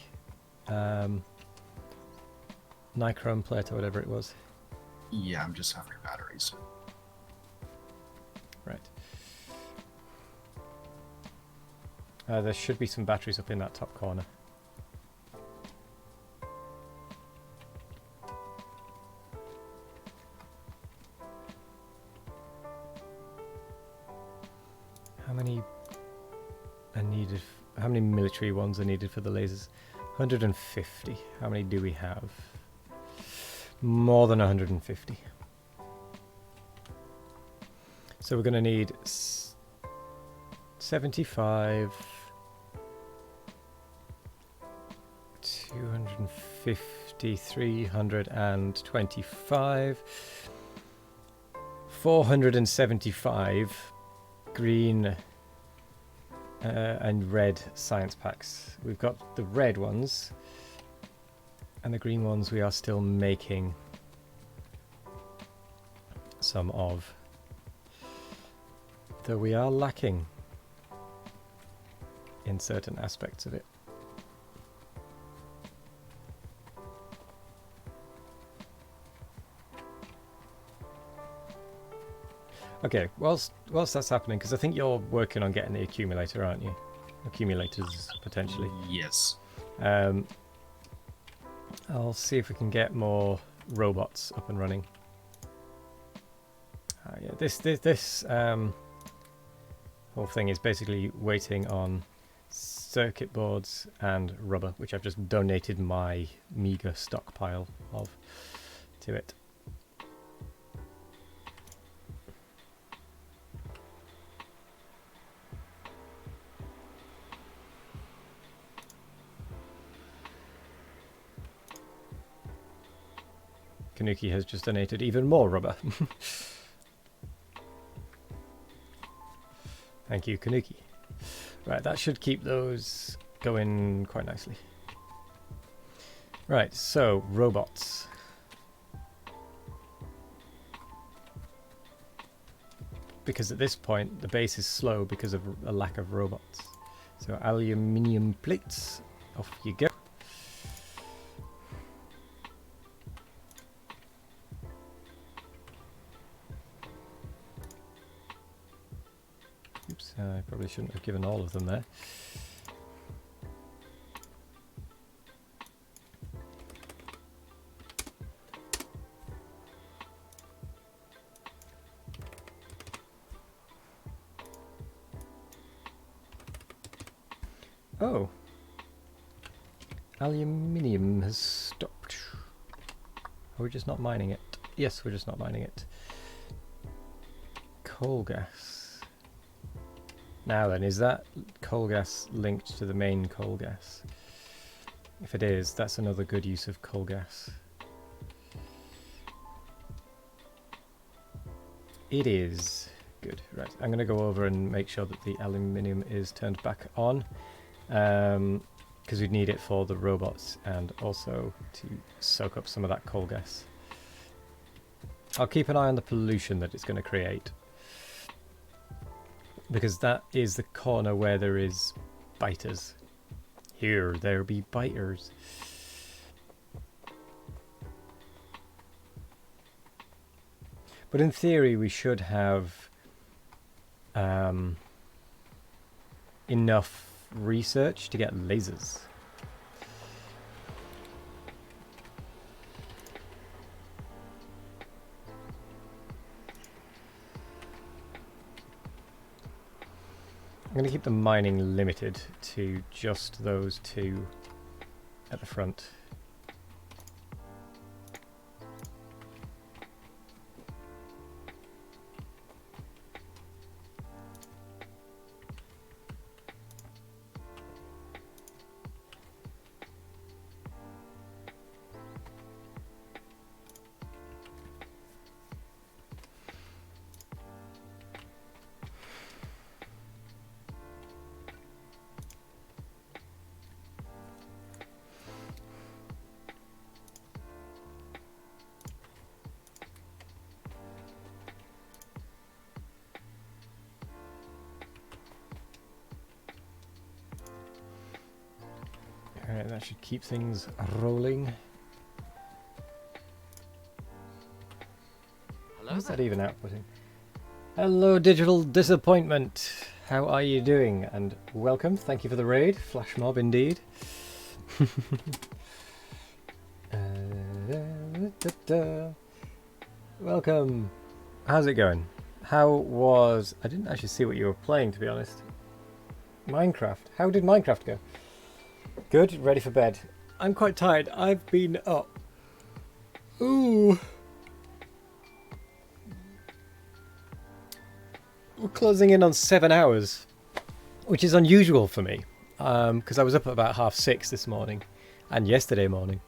nichrome plate or whatever it was? Yeah, I'm just having batteries. Right. There should be some batteries up in that top corner. How many are needed? How many military ones are needed for the lasers? 150. How many do we have? More than 150. So we're going to need 75, 250, 325, 475 green and red science packs. We've got the red ones, and the green ones we are still making some of, though we are lacking in certain aspects of it. Okay, whilst that's happening, because I think you're working on getting the accumulator, aren't you? Accumulators, potentially. Yes. I'll see if we can get more robots up and running. Yeah, this whole thing is basically waiting on circuit boards and rubber, which I've just donated my meager stockpile of to it. Kanuki has just donated even more rubber. Thank you, Kanuki. Right, that should keep those going quite nicely. Right, so robots. Because at this point the base is slow because of a lack of robots. So aluminium plates, off you go. Oops, I probably shouldn't have given all of them there. Oh, aluminium has stopped. Are we just not mining it? Yes, we're just not mining it. Coal gas. Now then, is that coal gas linked to the main coal gas? If it is, that's another good use of coal gas. It is. Good. Right, I'm going to go over and make sure that the aluminium is turned back on. Because we need it for the robots and also to soak up some of that coal gas. I'll keep an eye on the pollution that it's going to create, because that is the corner where there is biters. Here there be biters. But in theory we should have enough research to get lasers. I'm going to keep the mining limited to just those two at the front. Alright, that should keep things rolling. Hello What's there. that even outputting? Hello, Digital Disappointment. How are you doing? And welcome. Thank you for the raid. Flash mob indeed. Welcome. How's it going? How was... I didn't actually see what you were playing, to be honest. Minecraft. How did Minecraft go? Good, ready for bed. I'm quite tired. I've been up. Ooh. We're closing in on 7 hours, which is unusual for me, because I was up at about 6:30 this morning, and yesterday morning,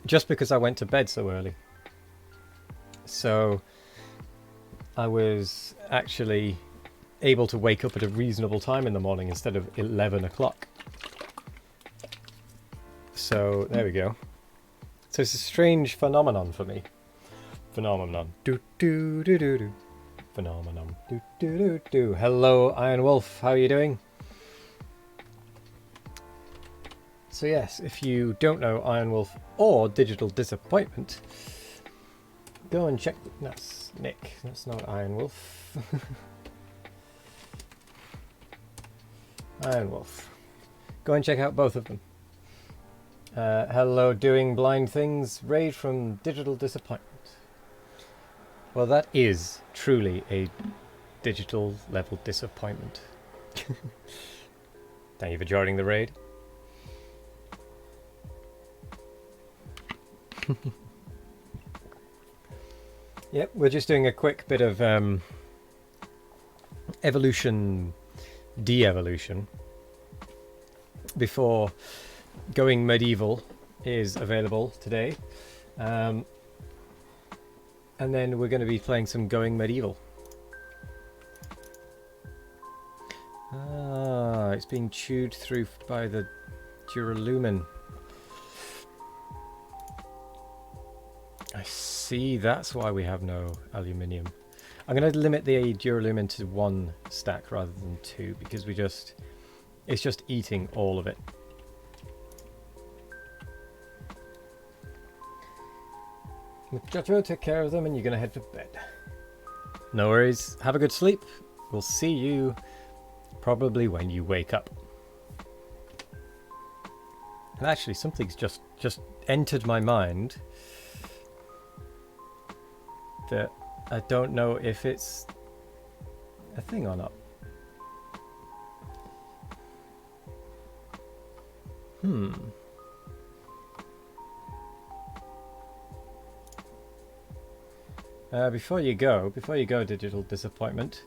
just because I went to bed so early. So I was actually able to wake up at a reasonable time in the morning instead of 11 o'clock. So there we go. So it's a strange phenomenon for me. Phenomenon. Do do do do do. Phenomenon. Do do do do. Hello, Iron Wolf. How are you doing? So yes, if you don't know Iron Wolf or Digital Disappointment, go and check. That's Nick. That's not Iron Wolf. Iron Wolf. Go and check out both of them. Hello, doing blind things. Raid from Digital Disappointment. Well, that is truly a digital level disappointment. Thank you for joining the raid. Yep, we're just doing a quick bit of evolution, de-evolution before Going Medieval is available today. And then we're going to be playing some Going Medieval. Ah, it's being chewed through by the Duralumin. see, that's why we have no aluminium. I'm going to limit the duralumin to 1 stack rather than 2 because it's just eating all of it. Muchacho, take care of them and you're going to head to bed. No worries. Have a good sleep. We'll see you probably when you wake up. And actually, something's just entered my mind that I don't know if it's a thing or not. Before you go, Digital Disappointment.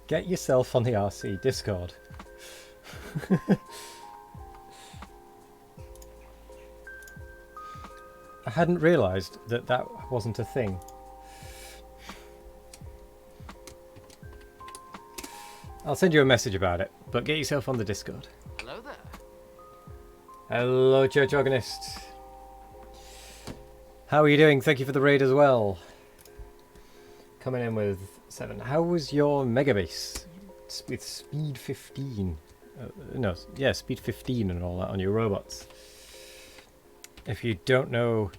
Get yourself on the RC Discord. I hadn't realised that that wasn't a thing. I'll send you a message about it, but get yourself on the Discord. Hello there. Hello, Church Organist. How are you doing? Thank you for the raid as well. Coming in with 7. How was your Mega Base with speed 15? Speed 15 and all that on your robots. If you don't know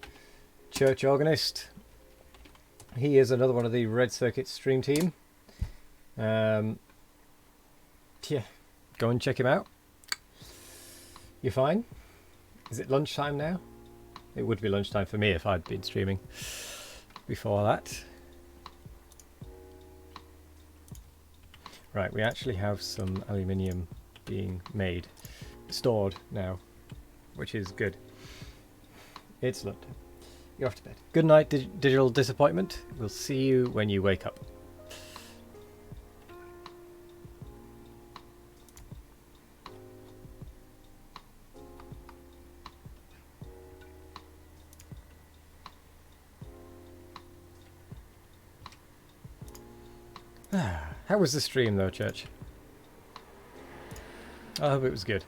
Church Organist, he is another one of the Red Circuit stream team. Yeah, go and check him out. You fine? Is it lunchtime now? It would be lunchtime for me if I'd been streaming before that. Right, we actually have some aluminium being stored now, which is good. It's lunchtime. You're off to bed. Good night, Digital Disappointment. We'll see you when you wake up. How was the stream though, Church? I hope it was good.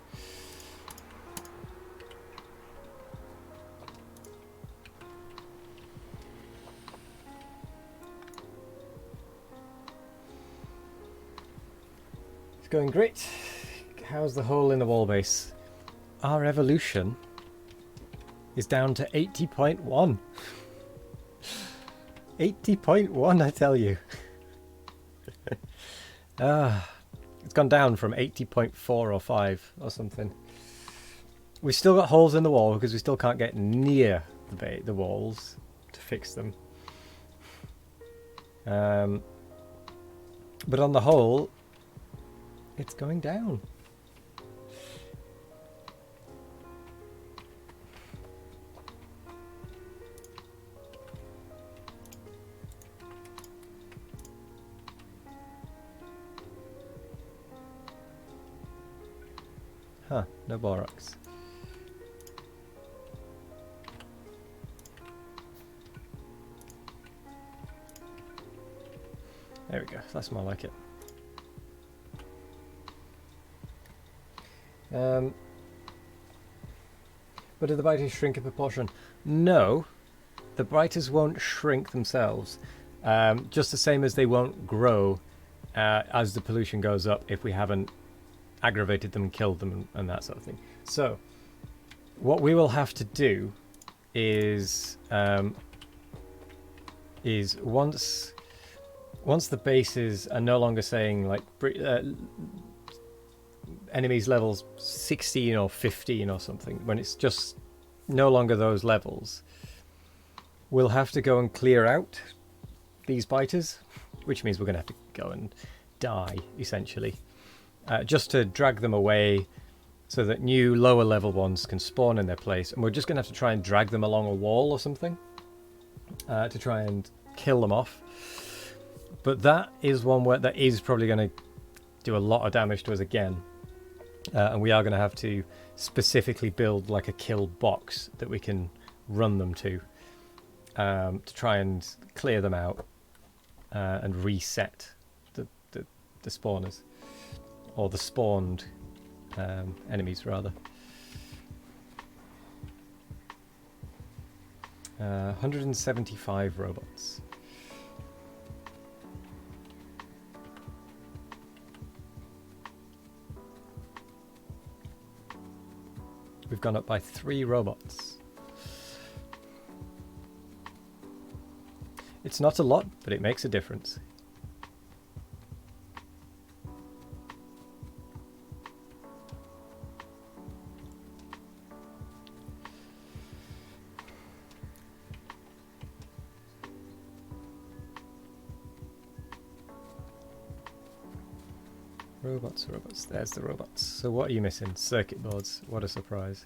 It's going great. How's the hole in the wall base? Our evolution is down to 80.1. 80.1, I tell you. It's gone down from 80.4 or 5 or something. We've still got holes in the wall because we still can't get near the walls to fix them. But on the whole, it's going down. Huh, no borax. There we go, that's more like it. But do the biters shrink in proportion? No, the biters won't shrink themselves. Just the same as they won't grow as the pollution goes up if we haven't aggravated them and killed them and that sort of thing. So what we will have to do is once the bases are no longer saying like enemies levels 16 or 15 or something, when it's just no longer those levels, we'll have to go and clear out these biters, which means we're going to have to go and die essentially. Just to drag them away so that new lower level ones can spawn in their place, and we're just going to have to try and drag them along a wall or something to try and kill them off. But that is one where that is probably going to do a lot of damage to us again, and we are going to have to specifically build like a kill box that we can run them to try and clear them out and reset the spawners. Or the spawned enemies, rather. 175 robots. We've gone up by 3 robots. It's not a lot, but it makes a difference. Robots, robots, there's the robots. So what are you missing? Circuit boards, what a surprise.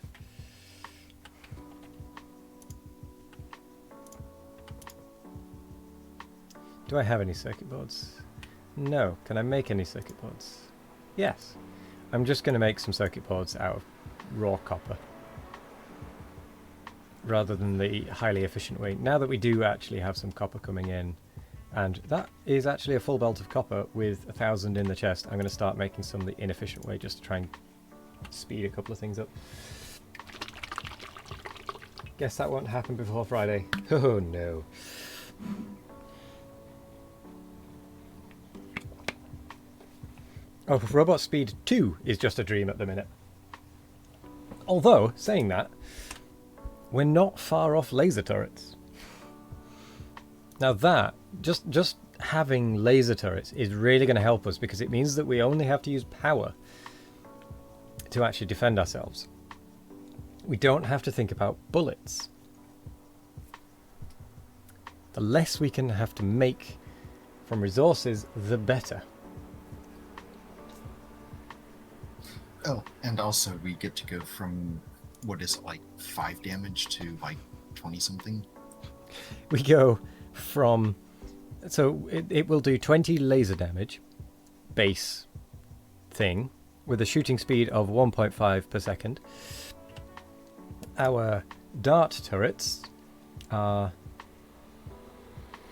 Do I have any circuit boards? No. Can I make any circuit boards? Yes. I'm just going to make some circuit boards out of raw copper, rather than the highly efficient way. Now that we do actually have some copper coming in, and that is actually a full belt of copper with 1,000 in the chest, I'm going to start making some the inefficient way just to try and speed a couple of things up. Guess that won't happen before Friday. Oh no. Oh, robot speed 2 is just a dream at the minute. Although, saying that, we're not far off laser turrets. Now that, just having laser turrets is really going to help us, because it means that we only have to use power to actually defend ourselves. We don't have to think about bullets. The less we can have to make from resources, the better. Oh, and also we get to go from, what is it, like 5 damage to like 20 something? We go from, so it will do 20 laser damage, base thing, with a shooting speed of 1.5 per second. Our dart turrets are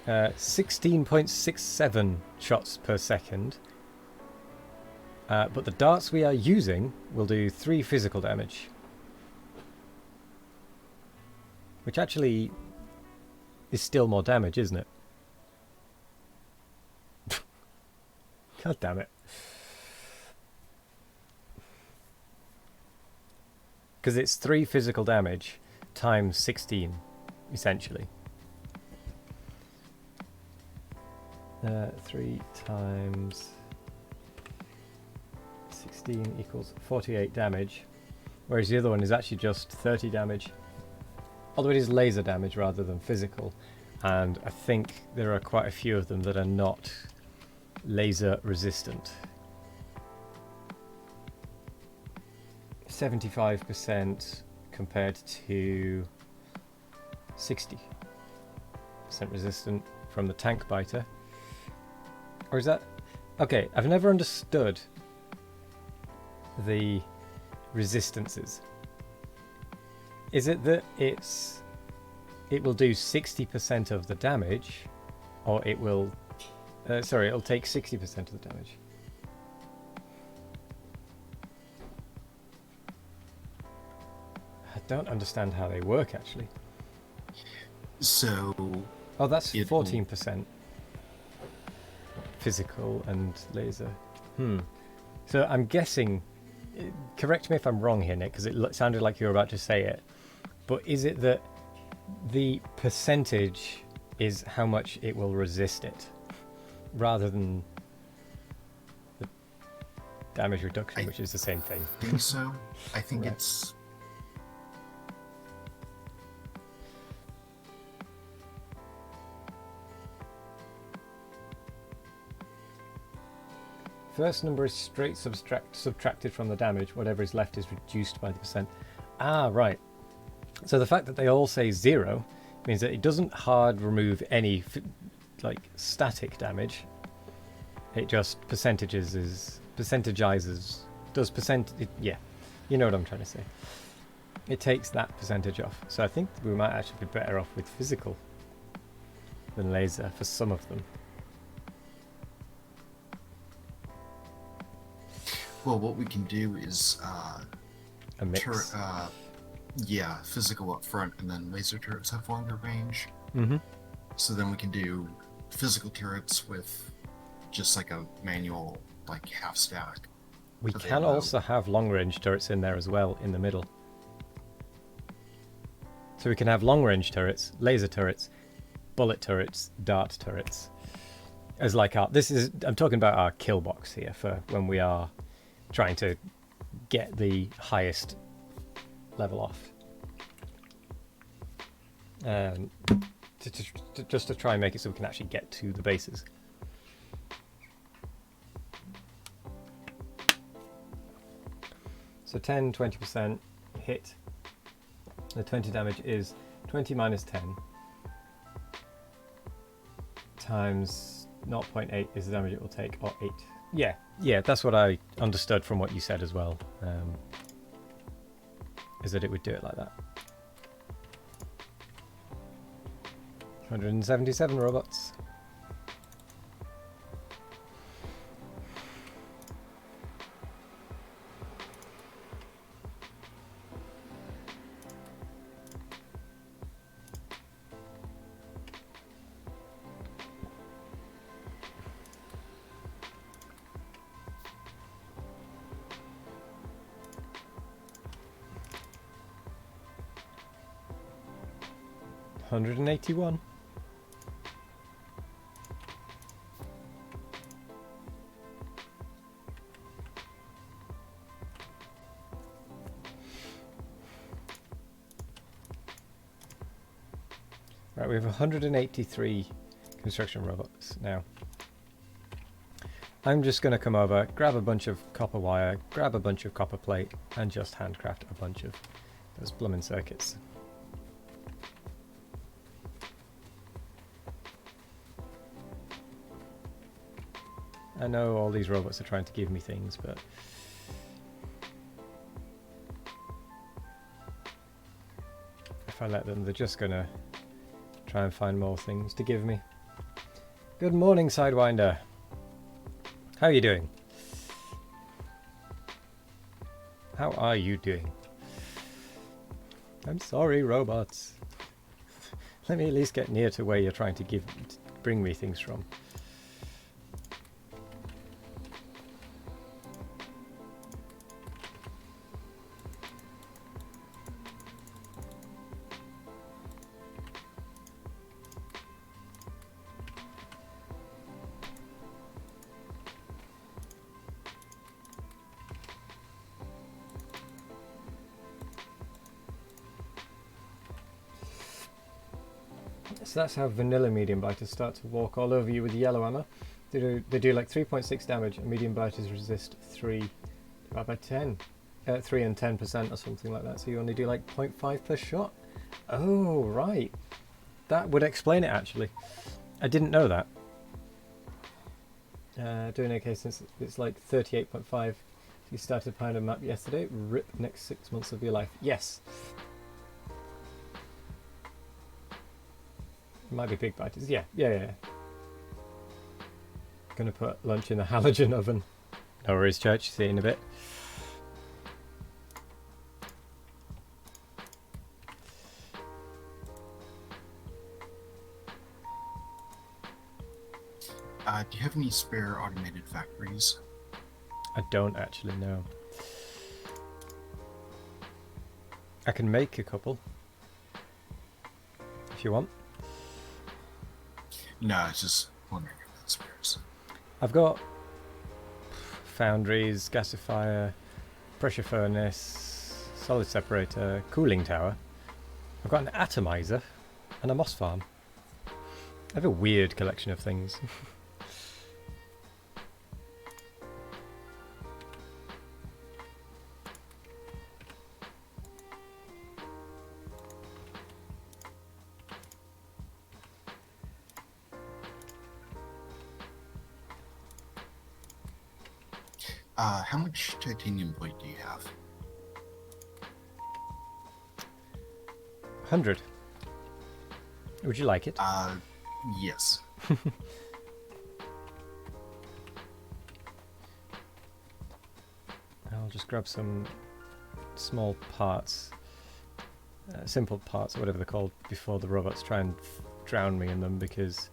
16.67 shots per second. But the darts we are using will do 3 physical damage. Which actually is still more damage, isn't it? God damn it. Because it's 3 physical damage times 16, essentially. 3 times 16 equals 48 damage, whereas the other one is actually just 30 damage. Although it is laser damage rather than physical, and I think there are quite a few of them that are not laser resistant. 75% compared to 60% resistant from the tank biter. Or is that... Okay, I've never understood the resistances. Is it that it will do 60% of the damage, or it will it'll take 60% of the damage? I don't understand how they work, actually. So oh, that's 14% physical and laser. So I'm guessing, correct me if I'm wrong here, Nick, because it sounded like you were about to say it, but is it that the percentage is how much it will resist it, rather than the damage reduction, which is the same thing? I think so. I think Right. it's... First number is straight subtracted from the damage. Whatever is left is reduced by the percent. Ah, right. So the fact that they all say 0 means that it doesn't hard remove any like static damage. It just percentages, does percent. Yeah, you know what I'm trying to say. It takes that percentage off. So I think we might actually be better off with physical than laser for some of them. Well, what we can do is A mix. Yeah, physical up front, and then laser turrets have longer range. Mm-hmm. So then we can do physical turrets with just like a manual, like half stack. We of can ammo. also have long-range turrets in there as well, in the middle. So we can have long-range turrets, laser turrets, bullet turrets, dart turrets. As like our, I'm talking about our kill box here for when we are trying to get the highest level off. Just to try and make it so we can actually get to the bases. So 10, 20% hit. The 20 damage is 20 minus 10 times 0.8 is the damage it will take, or 8. Yeah, that's what I understood from what you said as well. Is that it would do it like that. 177 robots. $181. Right, we have 183 construction robots now. I'm just going to come over, grab a bunch of copper wire, grab a bunch of copper plate, and just handcraft a bunch of those blooming circuits. I know all these robots are trying to give me things, but if I let them, they're just gonna try and find more things to give me. Good morning, Sidewinder. How are you doing? How are you doing? I'm sorry, robots. Let me at least get near to where you're trying to bring me things from. So that's how vanilla medium biters start to walk all over you with yellow ammo. They do like 3.6 damage, and medium biters resist 3 divided by 10. 3 and 10% or something like that, so you only do like 0.5 per shot. Oh, right. That would explain it, actually. I didn't know that. Doing okay since it's like 38.5. If you started playing a map yesterday, rip next 6 months of your life. Yes. Might be big biters. Yeah. Gonna put lunch in a halogen oven. No worries, Church. See you in a bit. Do you have any spare automated factories? I don't actually know. I can make a couple if you want. No, I was just wondering if that's spares. I've got foundries, gasifier, pressure furnace, solid separator, cooling tower. I've got an atomizer and a moss farm. I have a weird collection of things. How much titanium plate do you have? 100. Would you like it? Yes. I'll just grab some small parts simple parts or whatever they're called before the robots try and drown me in them, because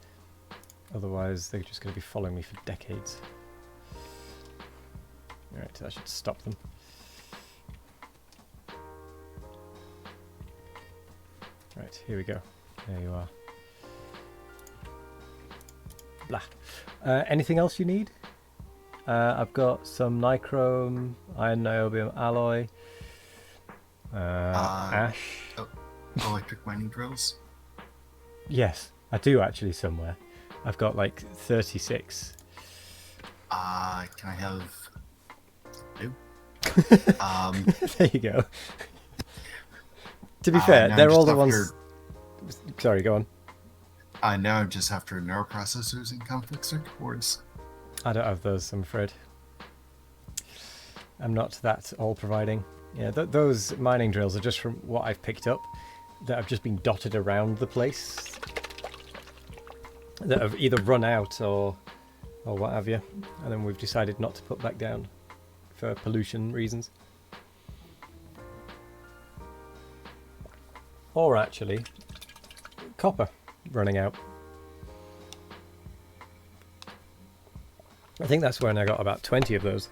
otherwise they're just going to be following me for decades. Alright, that should stop them. Right, here we go. There you are. Blah. Anything else you need? I've got some nichrome, iron niobium alloy, ash. Electric mining drills? Yes, I do actually somewhere. I've got like 36. Can I have... No. There you go. To be fair, they're all the ones... Sorry, go on. Now I'm just after neuroprocessors and complex circuit boards. I don't have those, I'm afraid. I'm not that all-providing. Yeah, those mining drills are just from what I've picked up that have just been dotted around the place, that have either run out or what have you, and then we've decided not to put back down for pollution reasons. Or actually, copper running out. I think that's when I got about 20 of those.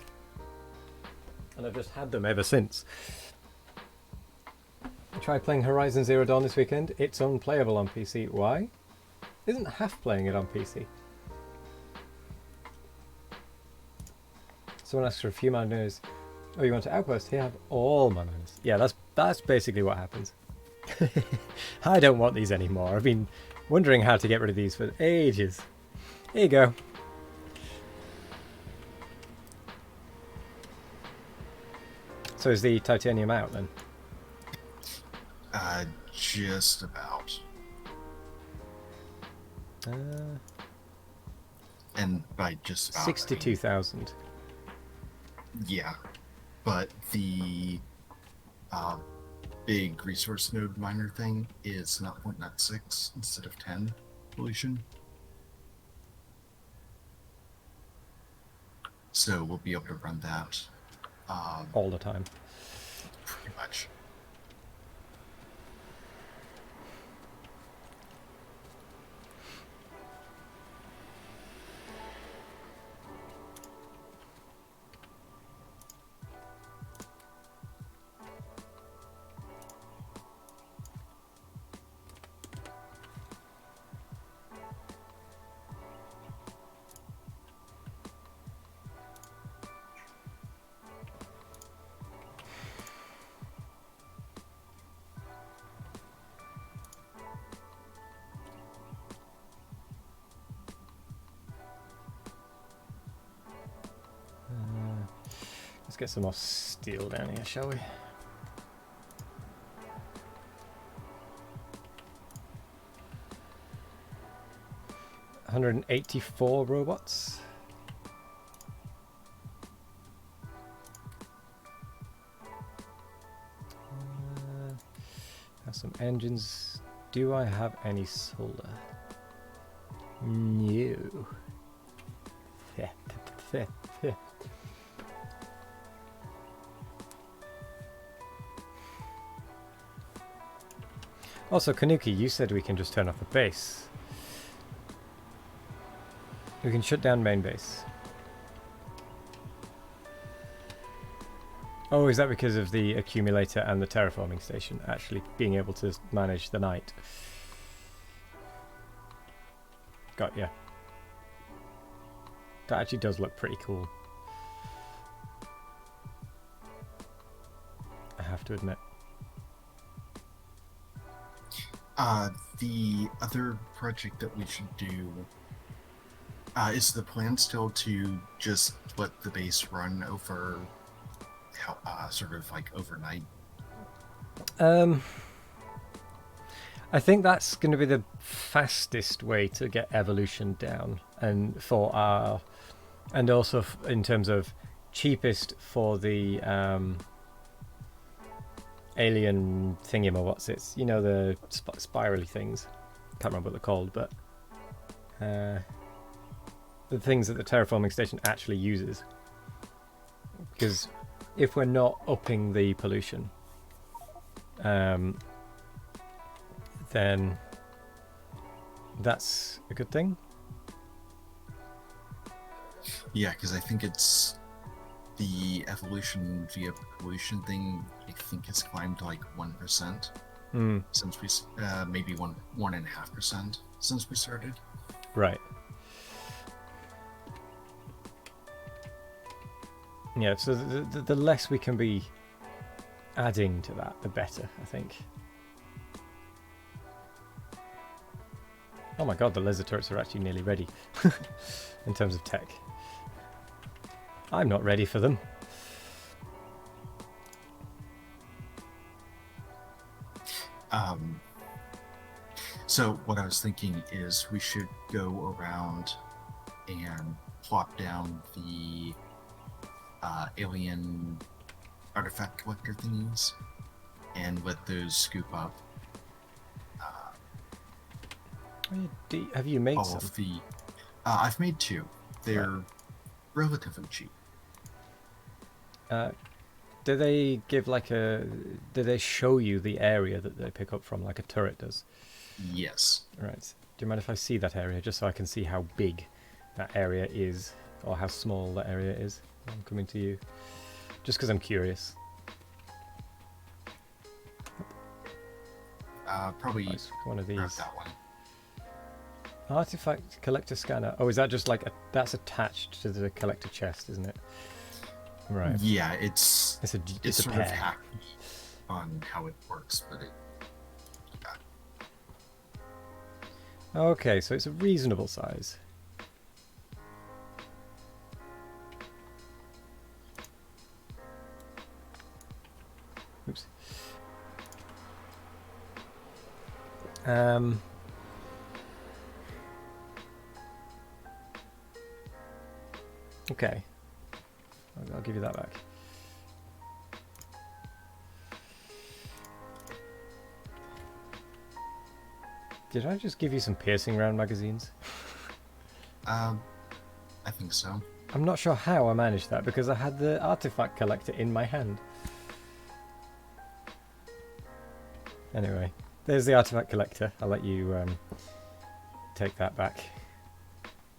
And I've just had them ever since. I tried playing Horizon Zero Dawn this weekend. It's unplayable on PC. Why? Isn't half playing it on PC? Someone asked for a few miners. Oh, you want to outpost? Here, have all my miners. Yeah, that's basically what happens. I don't want these anymore. I've been wondering how to get rid of these for ages. Here you go. So is the titanium out then? Just about. And by just about, 62,000. Yeah, but the big resource node miner thing is 0.96 instead of 10 pollution. So we'll be able to run that All the time. pretty much. Let's get some more steel down here, shall we? $184 robots. Have some engines. Do I have any solar? No. Also, Kanuki, you said we can just turn off the base. We can shut down main base. Oh, is that because of the accumulator and the terraforming station actually being able to manage the night? Got ya. That actually does look pretty cool, I have to admit. The other project that we should do, is the plan still to just let the base run over, sort of like overnight? I think that's going to be the fastest way to get evolution down, and for our, and also in terms of cheapest for the alien thingy-ma-what's-its, you know, the spirally things. Can't remember what they're called, but the things that the terraforming station actually uses. Because if we're not upping the pollution, then that's a good thing. Yeah, because I think it's the evolution via pollution thing. I think it's climbed to like 1% since we maybe 1.5% since we started. Right. Yeah. So the less we can be adding to that, the better, I think. Oh my god, the laser turrets are actually nearly ready in terms of tech. I'm not ready for them. So what I was thinking is we should go around and plop down the alien artifact collector thingies and let those scoop up Have you made all some? of the... I've made 2. They're Right. relatively cheap. Do they give like a... Do they show you the area that they pick up from like a turret does? Yes. Right. Do you mind if I see that area just so I can see how big that area is or how small that area is? I'm coming to you. Just because I'm curious. Probably Nice. One of grab these. that one. Artifact collector scanner. Oh, is that just like that's attached to the collector chest, isn't it? Right. Yeah, it's It's a sort pair. of hacky on how it works, but it... Okay, so it's a reasonable size. Oops. Okay. I'll give you that back. Did I just give you some piercing round magazines? I think so. I'm not sure how I managed that because I had the artifact collector in my hand. Anyway, there's the artifact collector. I'll let you take that back.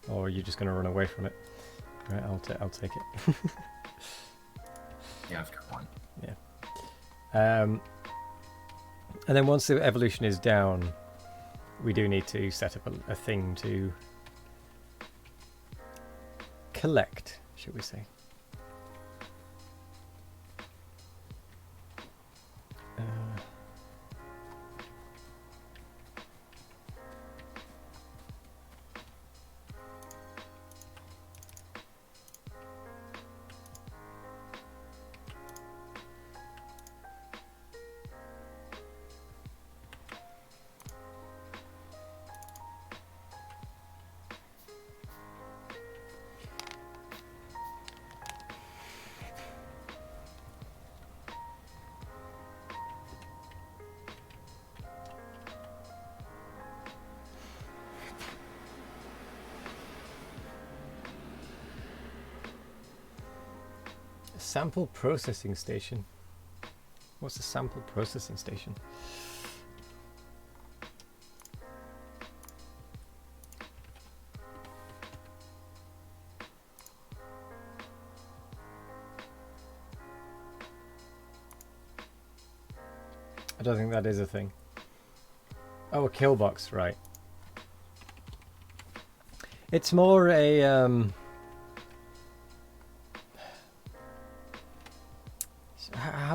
Or are you just going to run away from it? Right, I'll take it. Yeah, I've got one. Yeah. And then once the evolution is down, we do need to set up a thing to collect, should we say. Sample processing station. What's a sample processing station? I don't think that is a thing. Oh, a kill box, right. It's more a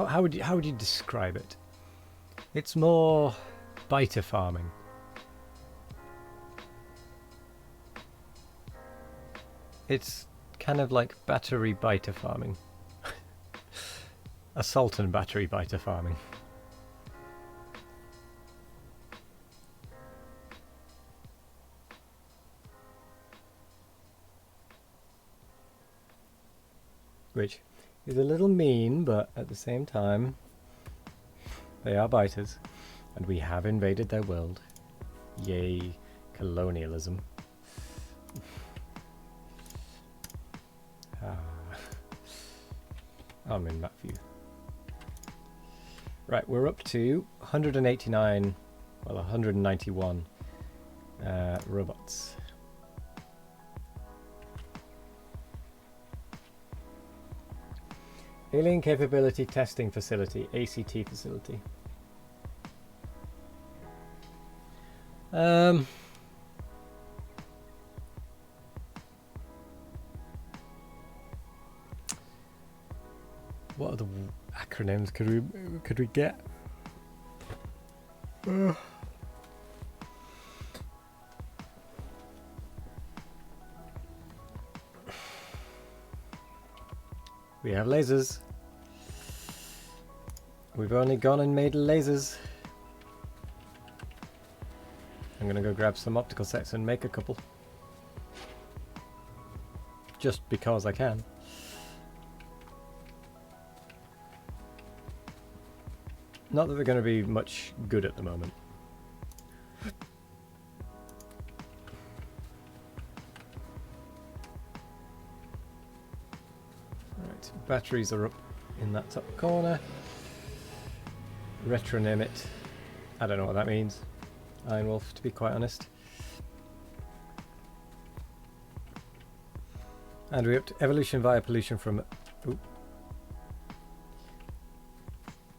how would you describe it? It's more biter farming. It's kind of like battery biter farming. Assault and battery biter farming. Which is a little mean, but at the same time, they are biters, and we have invaded their world. Yay, colonialism. I'm in map view. Right, we're up to 189 well, 191 robots. Alien Capability Testing Facility, ACT facility. What other acronyms could we get? We have lasers. We've only gone and made lasers. I'm gonna go grab some optical sets and make a couple. Just because I can. Not that they're going to be much good at the moment. Right, batteries are up in that top corner. Retronym it. I don't know what that means. Iron Wolf, to be quite honest. And we upped evolution via pollution from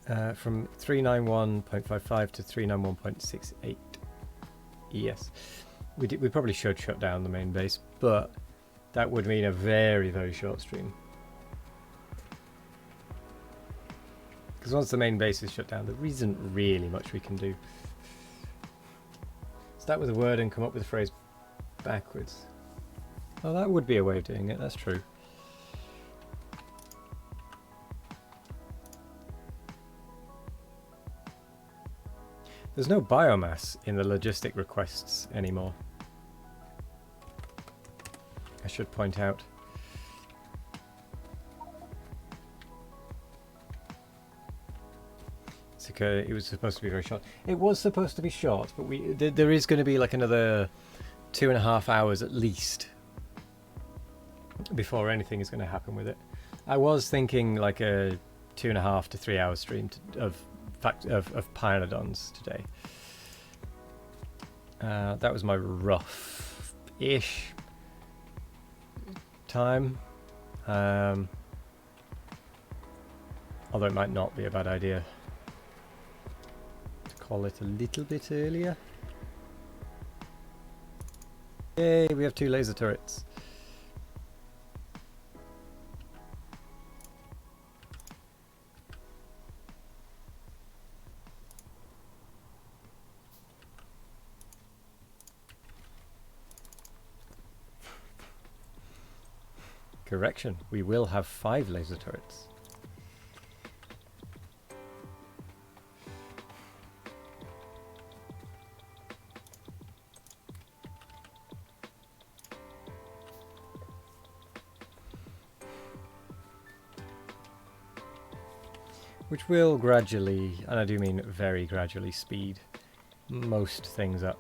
391.55 to 391.68. Yes, we probably should shut down the main base, but that would mean a very, very short stream. Because once the main base is shut down, there isn't really much we can do. Start with a word and come up with a phrase backwards. Oh, that would be a way of doing it, that's true. There's no biomass in the logistic requests anymore. I should point out. It's okay, it was supposed to be very short. It was supposed to be short, but there is going to be like another 2.5 hours at least before anything is going to happen with it. I was thinking like a 2.5 to 3 hour stream of Pyanodons today. That was my rough-ish time. Although it might not be a bad idea to call it a little bit earlier. Yay, we have 2 laser turrets. Correction, we will have 5 laser turrets. Which will gradually, and I do mean very gradually, speed most things up.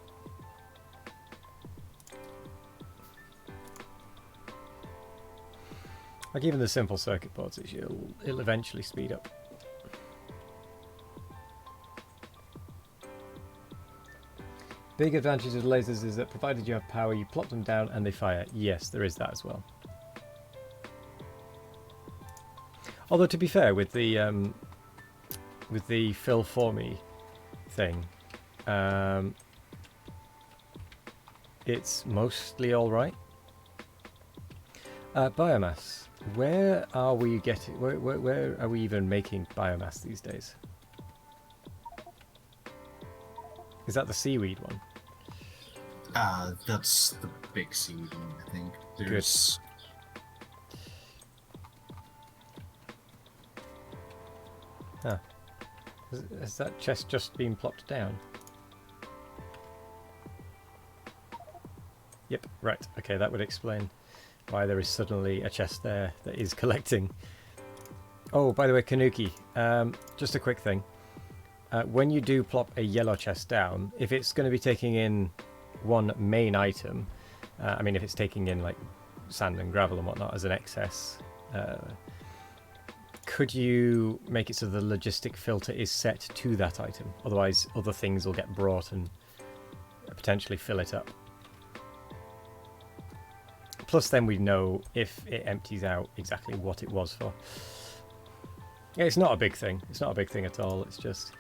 Like even the simple circuit boards, it'll eventually speed up. Big advantage of lasers is that provided you have power, you plop them down and they fire. Yes, there is that as well. Although to be fair, with the fill for me thing, it's mostly all right. Biomass. Where are we getting? Where are we even making biomass these days? Is that the seaweed one? That's the big seaweed one, I think. There's... Huh. Has that chest just been plopped down? Yep, right. Okay, that would explain why there is suddenly a chest there that is collecting. Oh, by the way, Kanuki, just a quick thing. When you do plop a yellow chest down, if it's going to be taking in one main item, I mean, if it's taking in like sand and gravel and whatnot as an excess could you make it so the logistic filter is set to that item? Otherwise, other things will get brought and potentially fill it up. Plus, then we know if it empties out exactly what it was for. Yeah, it's not a big thing. It's not a big thing at all. It's just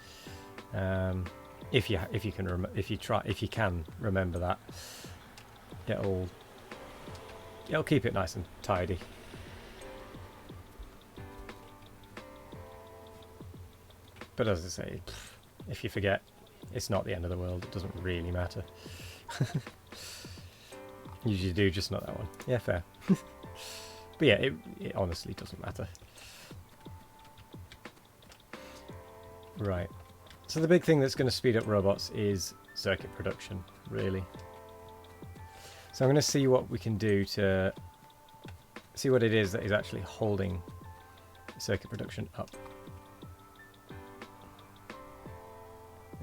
if you can remember that, it'll keep it nice and tidy. But as I say, if you forget, it's not the end of the world. It doesn't really matter. Usually do, just not that one. Yeah, fair. But yeah, it honestly doesn't matter. Right. So the big thing that's going to speed up robots is circuit production, really. So I'm going to see what we can do to see what it is that is actually holding circuit production up.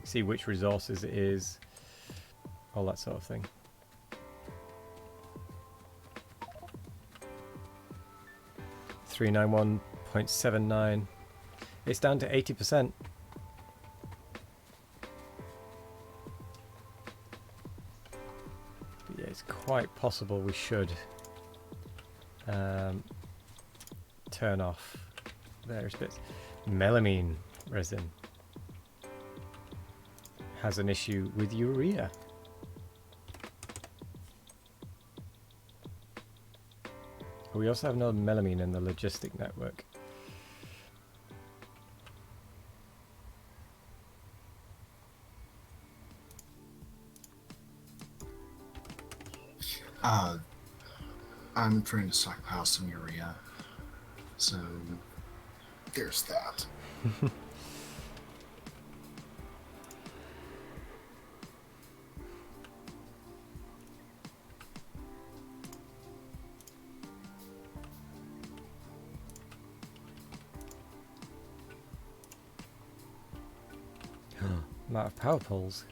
See which resources it is, all that sort of thing. $391.79. It's down to 80%. But yeah, it's quite possible we should turn off various bits. Melamine resin has an issue with urea. We also have another melamine in the logistic network. I'm trying to stockpile some urea, so there's that. Amount of power poles.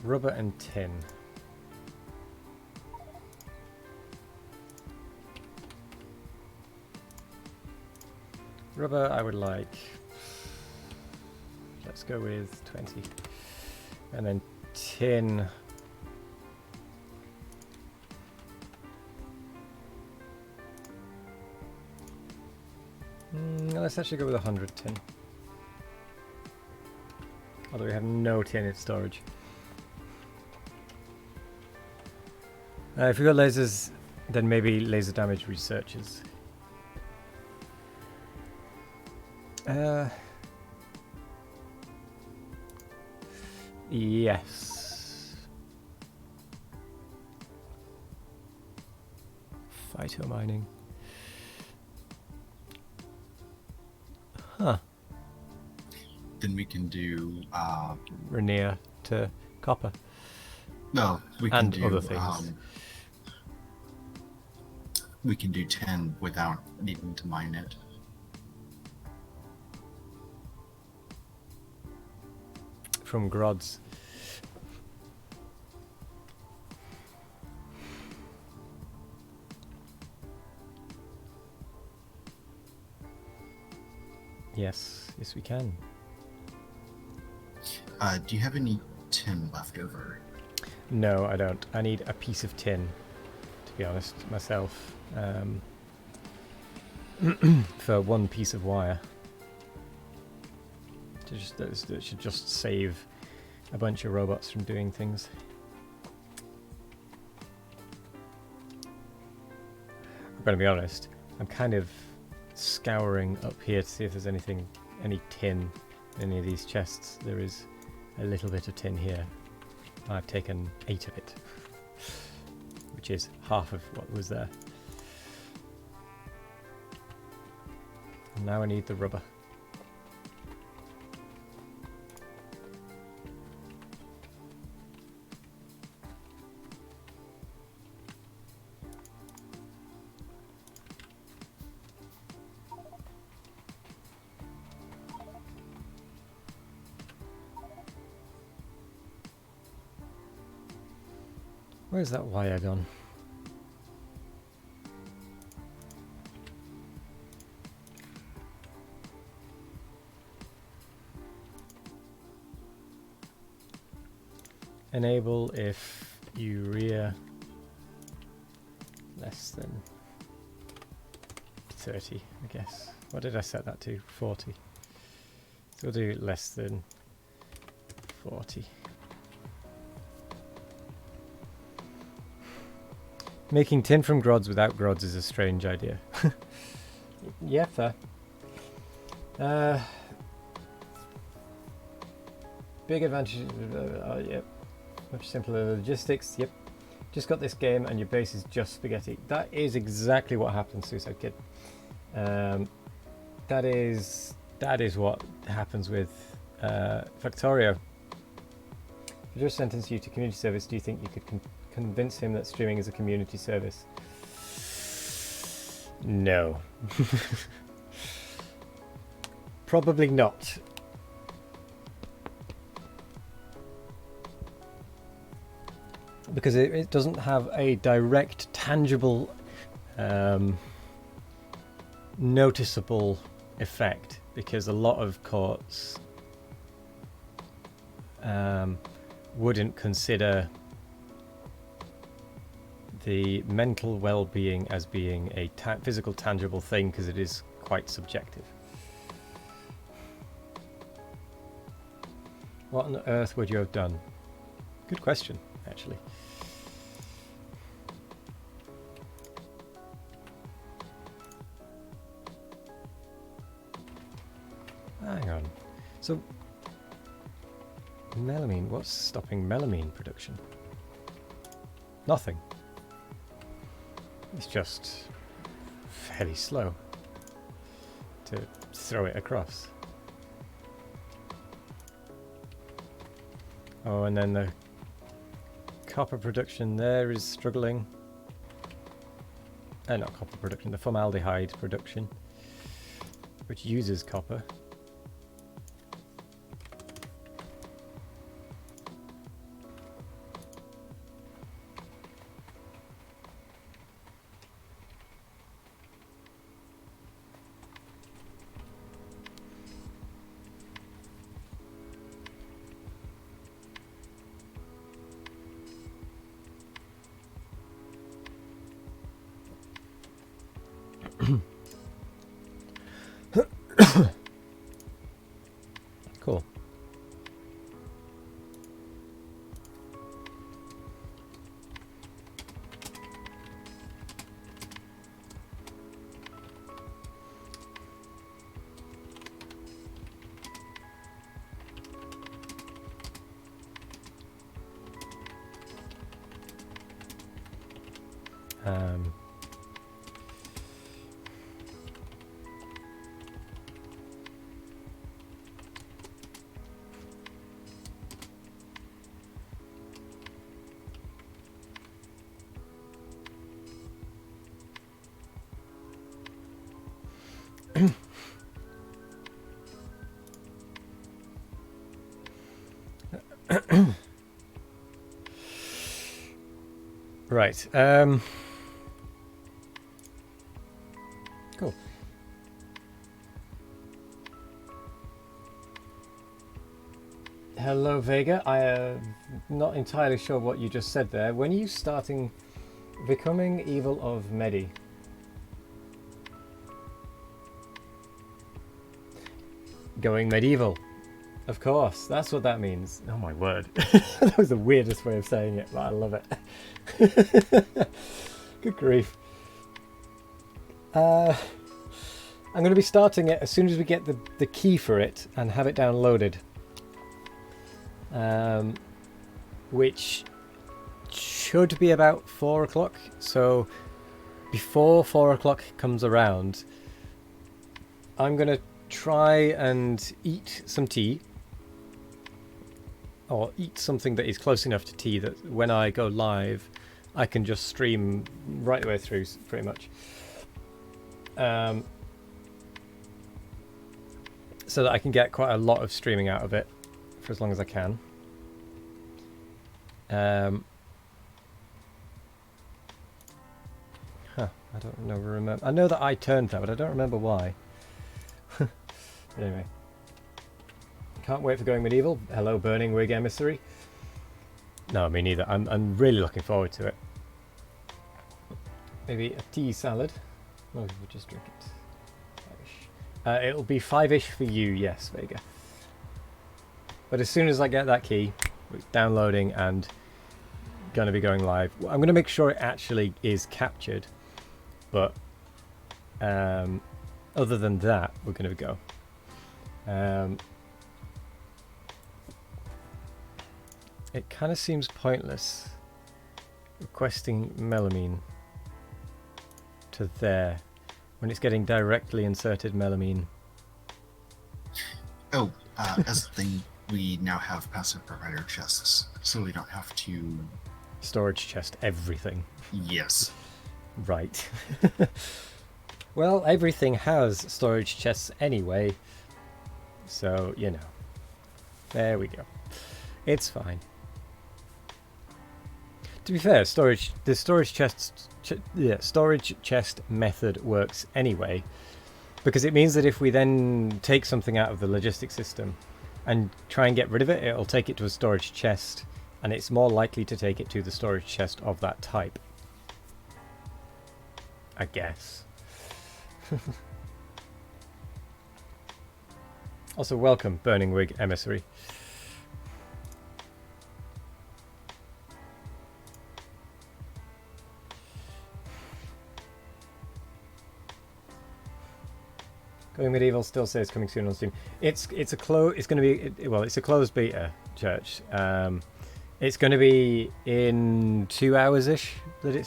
Rubber and tin. Rubber, I would like. Let's go with 20. And then tin. Let's actually go with 100 tin. Although we have no tin in storage. If we've got lasers, then maybe laser damage researchers. Yes. Phytomining. Huh. Then we can do Rainier to copper. No, we can and do other things. We can do 10 without needing to mine it. From Grods. Yes, yes we can. Do you have any tin left over? No, I don't. I need a piece of tin, to be honest, myself. For one piece of wire. That should just save a bunch of robots from doing things. I'm going to be honest, I'm kind of scouring up here to see if there's any tin in any of these chests. There is a little bit of tin here. I've taken 8 of it, which is half of what was there. And now I need the rubber. Where's that wire gone? Enable if urea less than 30, I guess. What did I set that to? 40. So we'll do less than 40. Making tin from grods without grods is a strange idea. Yeah, fair. Big advantage. Yep. Much simpler logistics. Yep. Just got this game and your base is just spaghetti. That is exactly what happened, Suicide Kid. That is what happens with Factorio. If I just sentenced you to community service, do you think you could convince him that streaming is a community service? No. Probably not. Because it doesn't have a direct, tangible, noticeable effect. Because a lot of courts wouldn't consider the mental well-being as being a physical, tangible thing, because it is quite subjective. What on earth would you have done? Good question, actually. Hang on. So, melamine, what's stopping melamine production? Nothing. It's just fairly slow to throw it across. Oh, and then the copper production there is struggling. Not copper production, the formaldehyde production, which uses copper. Cool. Right. Cool. Hello, Vega. I am not entirely sure what you just said there. When are you starting Becoming Evil of Medi? Going medieval. Of course, that's what that means. Oh my word. That was the weirdest way of saying it, but I love it. Good grief. I'm going to be starting it as soon as we get the key for it and have it downloaded. Which should be about 4 o'clock. So before 4 o'clock comes around, I'm going to try and eat some tea. Or eat something that is close enough to tea that when I go live, I can just stream right the way through, pretty much. So that I can get quite a lot of streaming out of it for as long as I can. I don't know. Remember? I know that I turned that, but I don't remember why. Anyway, can't wait for Going Medieval. Hello, Burning Wig Emissary. No, me neither. I'm really looking forward to it. Maybe a tea salad. No, we'll just drink it. It'll be 5-ish for you, yes, Vega. But as soon as I get that key, it's downloading and going to be going live. I'm going to make sure it actually is captured. But other than that, we're going to go. It kind of seems pointless requesting melamine to there when it's getting directly inserted melamine. Oh, as a thing, we now have passive provider chests, so we don't have to... Storage chest everything. Yes. Right. Well, everything has storage chests anyway, so, you know. There we go. It's fine. To be fair, the storage chest method works anyway, because it means that if we then take something out of the logistics system and try and get rid of it, it'll take it to a storage chest, and it's more likely to take it to the storage chest of that type. I guess. Also, welcome, Burning Wig Emissary. Going Medieval still says coming soon on Steam. It's going to be, well, it's a closed beta, Church. It's going to be in 2 hours ish that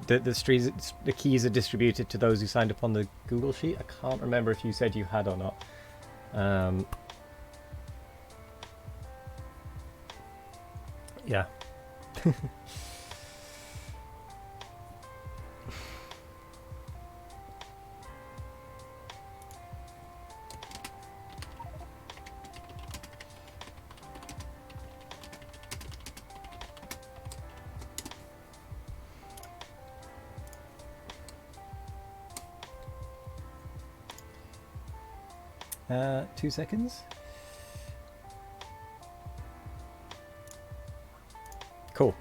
the keys are distributed to those who signed up on the Google sheet. I can't remember if you said you had or not. Yeah. 2 seconds. Cool.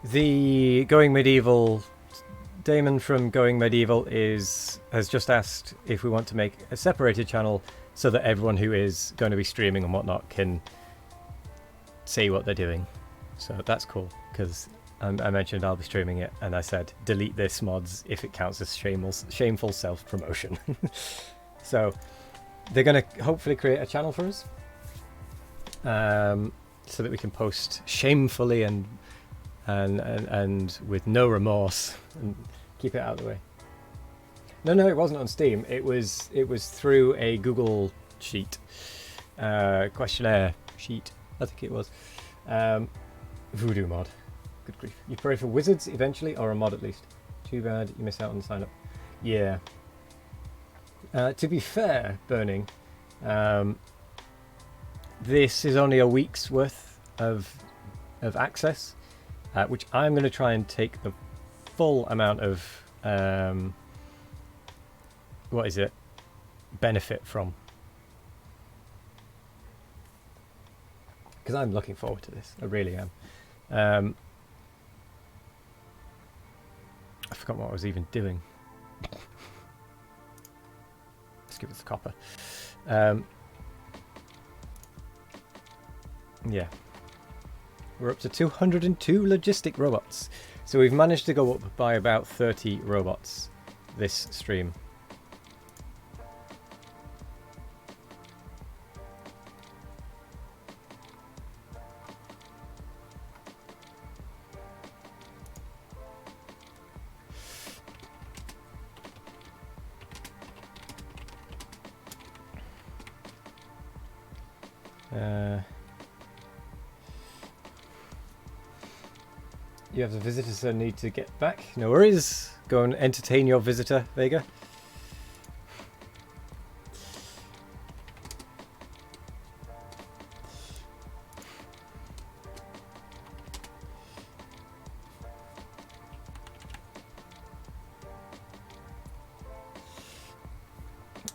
The Going Medieval Damon from Going Medieval has just asked if we want to make a separated channel so that everyone who is going to be streaming and whatnot can see what they're doing. So that's cool, because I mentioned I'll be streaming it, and I said delete this mods if it counts as shameful self-promotion. So they're going to hopefully create a channel for us, so that we can post shamefully and with no remorse and keep it out of the way. No, it wasn't on Steam. It was through a Google sheet, questionnaire sheet, I think it was. Voodoo mod. Good grief. You pray for wizards eventually, or a mod at least. Too bad you miss out on the sign up. Yeah. To be fair, Burning, this is only a week's worth of access, which I'm going to try and take the full amount of benefit from, because I'm looking forward to this. I really am. I forgot what I was even doing. Let's give it the copper. Yeah. We're up to 202 logistic robots. So we've managed to go up by about 30 robots this stream. You have the visitor, so need to get back. No worries. Go and entertain your visitor, Vega.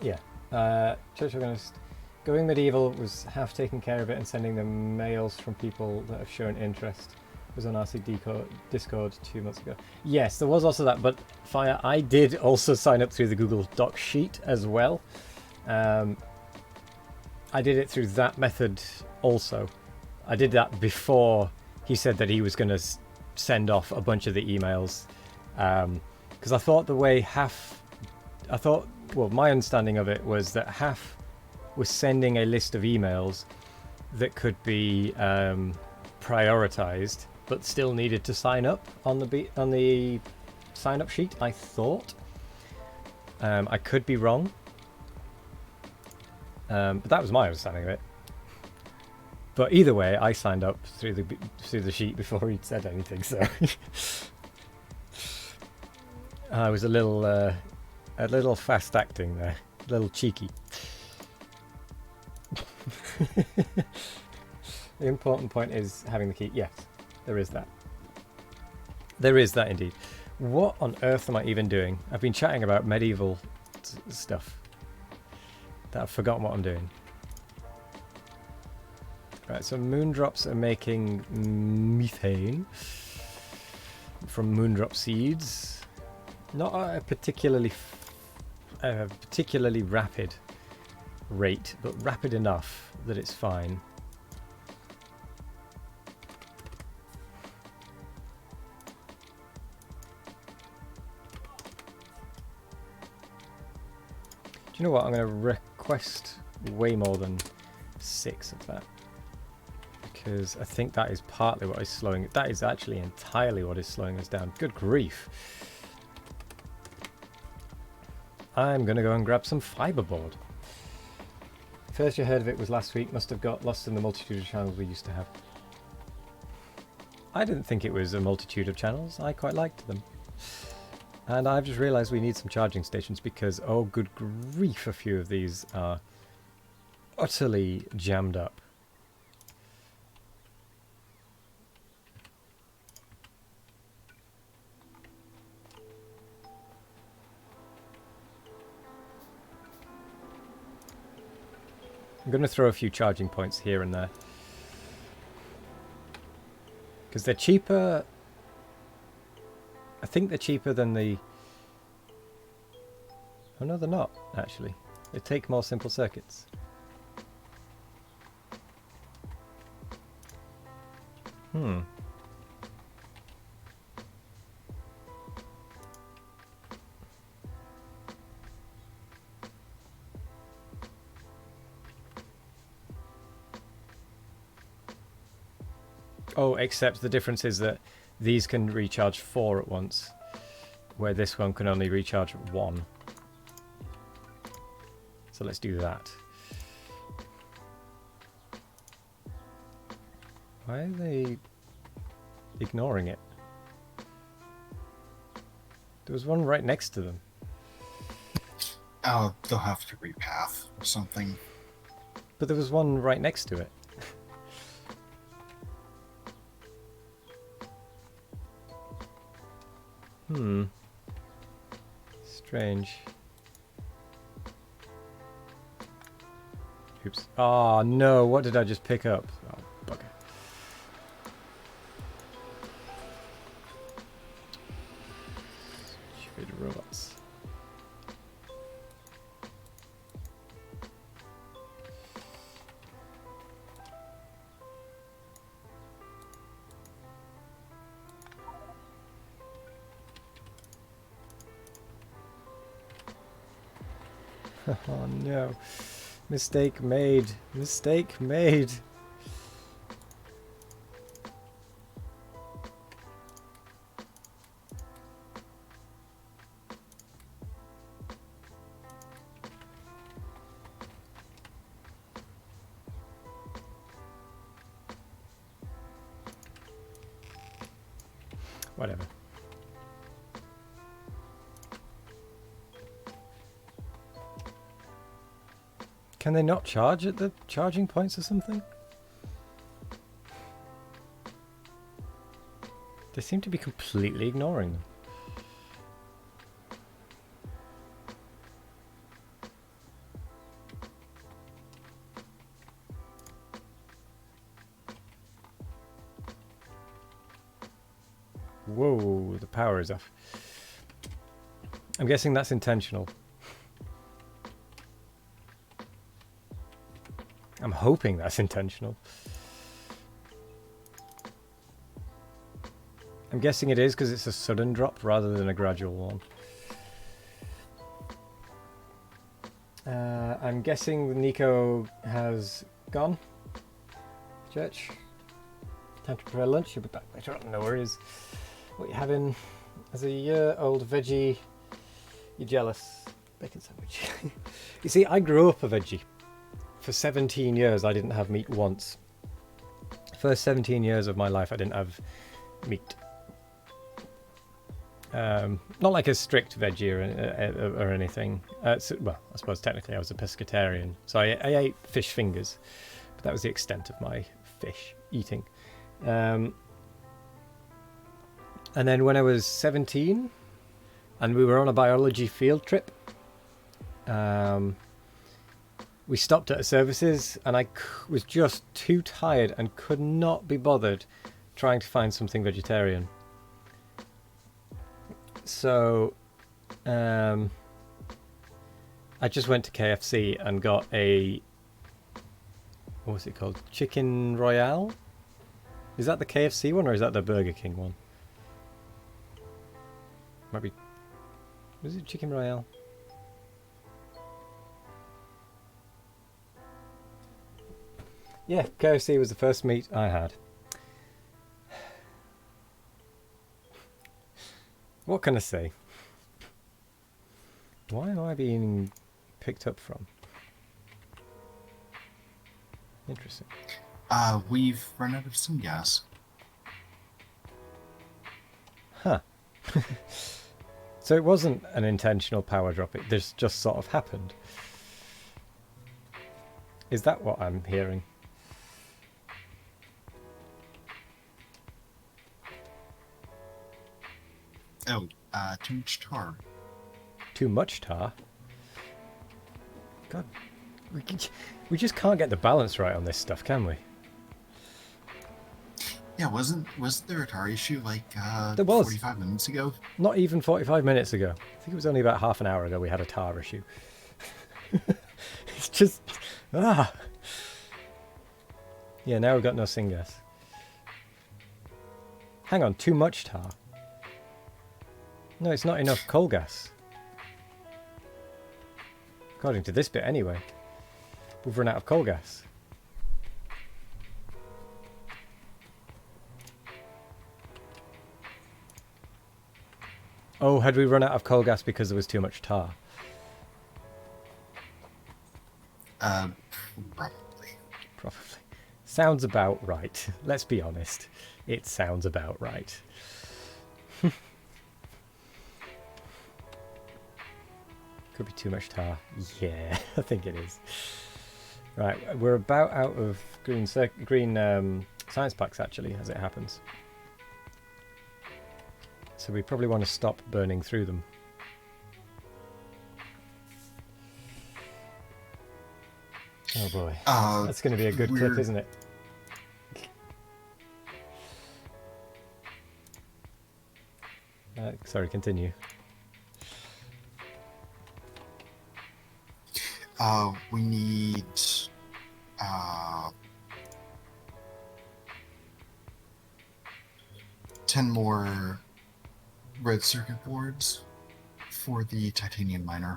Yeah. Church Organist. Going medieval was half taking care of it and sending them mails from people that have shown interest. It was on RC Discord 2 months ago. Yes, there was also that, but Fire, I did also sign up through the Google Doc sheet as well. I did it through that method also. I did that before he said that he was going to send off a bunch of the emails. Because I thought well, my understanding of it was that half was sending a list of emails that could be prioritized, but still needed to sign up on the sign up sheet. I thought. I could be wrong, but that was my understanding of it. But either way, I signed up through the sheet before he'd said anything, so I was a little fast acting there, a little cheeky. The important point is having the key. Yes, there is that. There is that indeed. What on earth am I even doing? I've been chatting about medieval stuff that I've forgotten what I'm doing. Right, so moondrops are making methane from moondrop seeds. Not a particularly rapid rate, but rapid enough that it's fine. Do you know what? I'm going to request way more than 6 of that. Because I think that is partly what is slowing it. That is actually entirely what is slowing us down. Good grief. I'm going to go and grab some fiberboard. First you heard of it was last week. Must have got lost in the multitude of channels we used to have. I didn't think it was a multitude of channels. I quite liked them. And I've just realised we need some charging stations because, oh good grief, a few of these are utterly jammed up. I'm going to throw a few charging points here and there. Because they're cheaper. I think they're cheaper than the... Oh no, they're not, actually. They take more simple circuits. Oh, except the difference is that these can recharge 4 at once, where this one can only recharge 1. So let's do that. Why are they ignoring it? There was one right next to them. Oh, they'll have to repath or something. But there was one right next to it. Strange. Oops. Oh no, what did I just pick up? Oh, bugger. Stupid robots. Oh no. Mistake made. Mistake made. Whatever. Can they not charge at the charging points or something? They seem to be completely ignoring them. Whoa, the power is off. I'm guessing that's intentional. I'm hoping that's intentional. I'm guessing it is because it's a sudden drop rather than a gradual one. I'm guessing Nico has gone. Church. Time to prepare lunch. He'll be back later on. No worries. What are you having as a year-old veggie? You're jealous. Bacon sandwich. You see, I grew up a veggie. For 17 years, I didn't have meat once. First 17 years of my life, I didn't have meat. Not like a strict veggie or anything. So, well, I suppose technically I was a pescatarian. So I ate fish fingers. But that was the extent of my fish eating. And then when I was 17, and we were on a biology field trip, we stopped at a services, and I was just too tired and could not be bothered trying to find something vegetarian. So I just went to KFC and got a, what was it called? Chicken Royale? Is that the KFC one or is that the Burger King one? Might be. Was it Chicken Royale? Yeah, KFC was the first meat I had. What can I say? Why am I being picked up from? Interesting. We've run out of some gas. Huh. So it wasn't an intentional power drop, it just sort of happened. Is that what I'm hearing? Oh, too much tar. Too much tar? God, we just can't get the balance right on this stuff, can we? Yeah, wasn't there a tar issue like There was. 45 minutes ago? Not even 45 minutes ago. I think it was only about half an hour ago we had a tar issue. It's just... Ah! Yeah, now we've got no syngas. Hang on, too much tar? No, it's not enough coal gas. According to this bit anyway. We've run out of coal gas. Oh, had we run out of coal gas because there was too much tar? Probably. Probably. Sounds about right. Let's be honest. It sounds about right. Could be too much tar. Yeah, I think it is. Right, we're about out of green science packs actually, as it happens. So we probably want to stop burning through them. Oh boy, that's going to be a good clip, isn't it? Sorry, continue. We need 10 more red circuit boards for the titanium miner,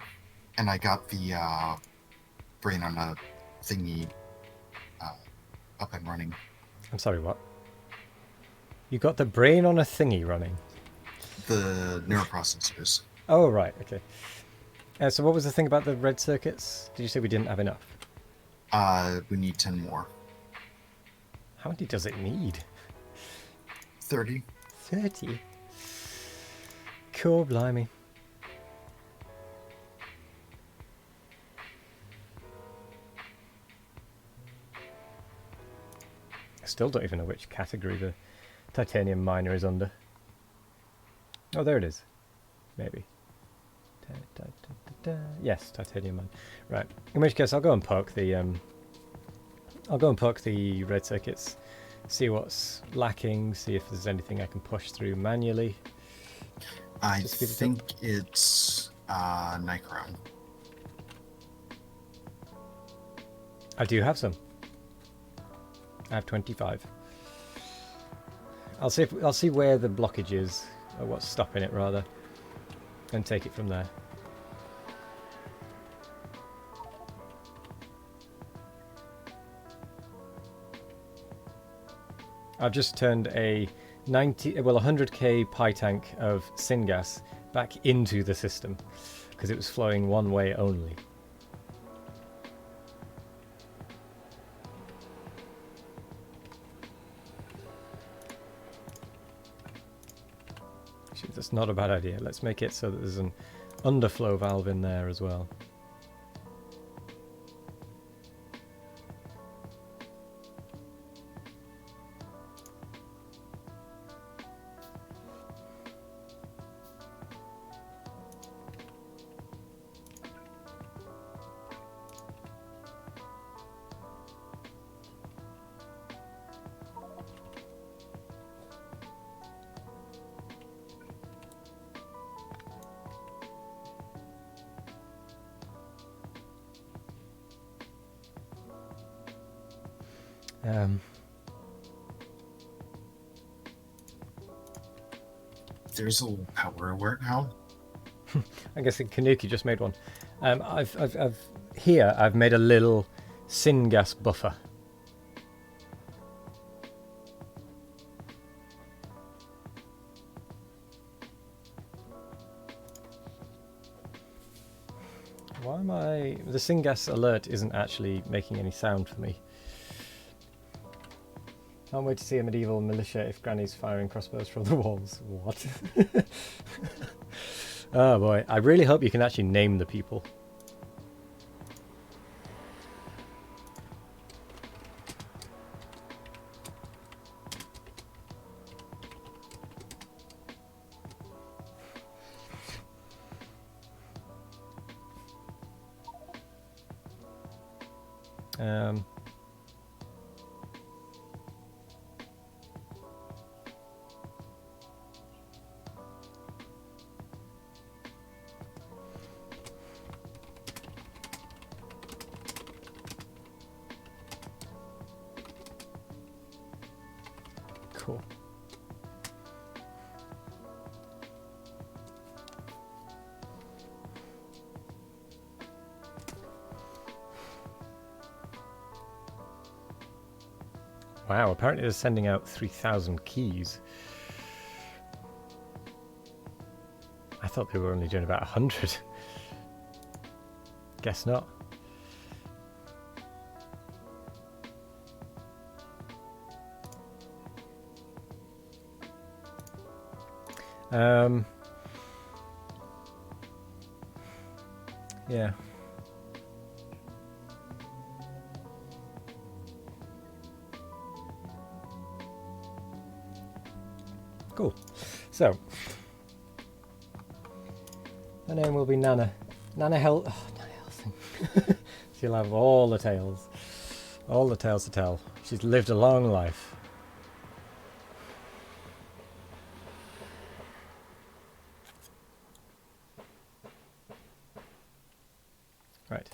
and I got the brain on a thingy up and running. I'm sorry, what? You got the brain on a thingy running? The neuroprocessors. Oh, right, okay. So what was the thing about the red circuits? Did you say we didn't have enough? We need 10 more. How many does it need? 30. 30? Cool, blimey. I still don't even know which category the titanium miner is under. Oh, there it is. Maybe. Yes, titanium mine. Right. In which case, I'll go and poke the red circuits see what's lacking, see if there's anything I can push through manually. I think it's Nichrome. I do have some. I have 25. I'll see where the blockage is, or what's stopping it rather, and take it from there. I've just turned a 100k pi tank of syngas back into the system because it was flowing one way only. Actually, that's not a bad idea. Let's make it so that there's an underflow valve in there as well. There's a little power alert now. I guess Kanuki just made one. I've made a little syngas buffer. Why am I... The syngas alert isn't actually making any sound for me. Can't wait to see a medieval militia if Granny's firing crossbows from the walls. What? Oh boy, I really hope you can actually name the people. Cool. Wow, apparently they're sending out 3,000 keys. I thought they were only doing about 100. Guess not. Yeah. Cool. So, her name will be Nana. Nana Hel... Oh, Nana Helsing. She'll have all the tales. All the tales to tell. She's lived a long life. Right.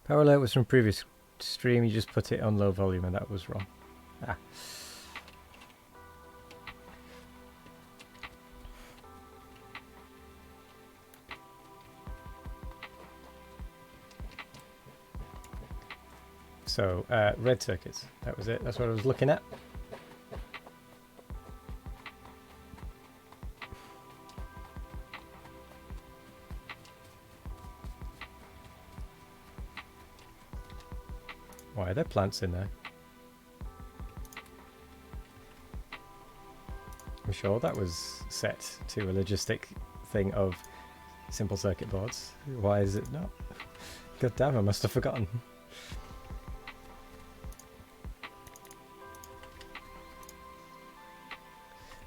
Power alert was from previous stream. You just put it on low volume and that was wrong. Ah. So, red circuits. That was it. That's what I was looking at. Why are there plants in there? I'm sure that was set to a logistic thing of simple circuit boards. Why is it not? God damn, I must have forgotten.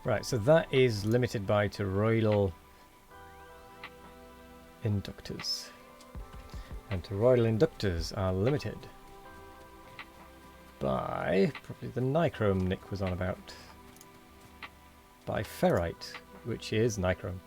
Right, so that is limited by toroidal inductors. And toroidal inductors are limited. by probably the nichrome Nick was on about. By ferrite, which is nichrome.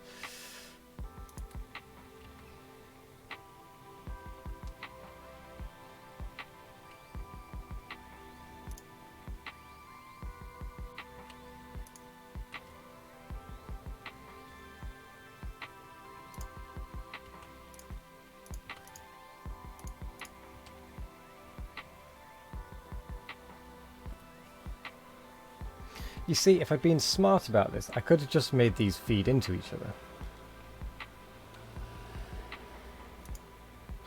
You see, if I'd been smart about this, I could have just made these feed into each other.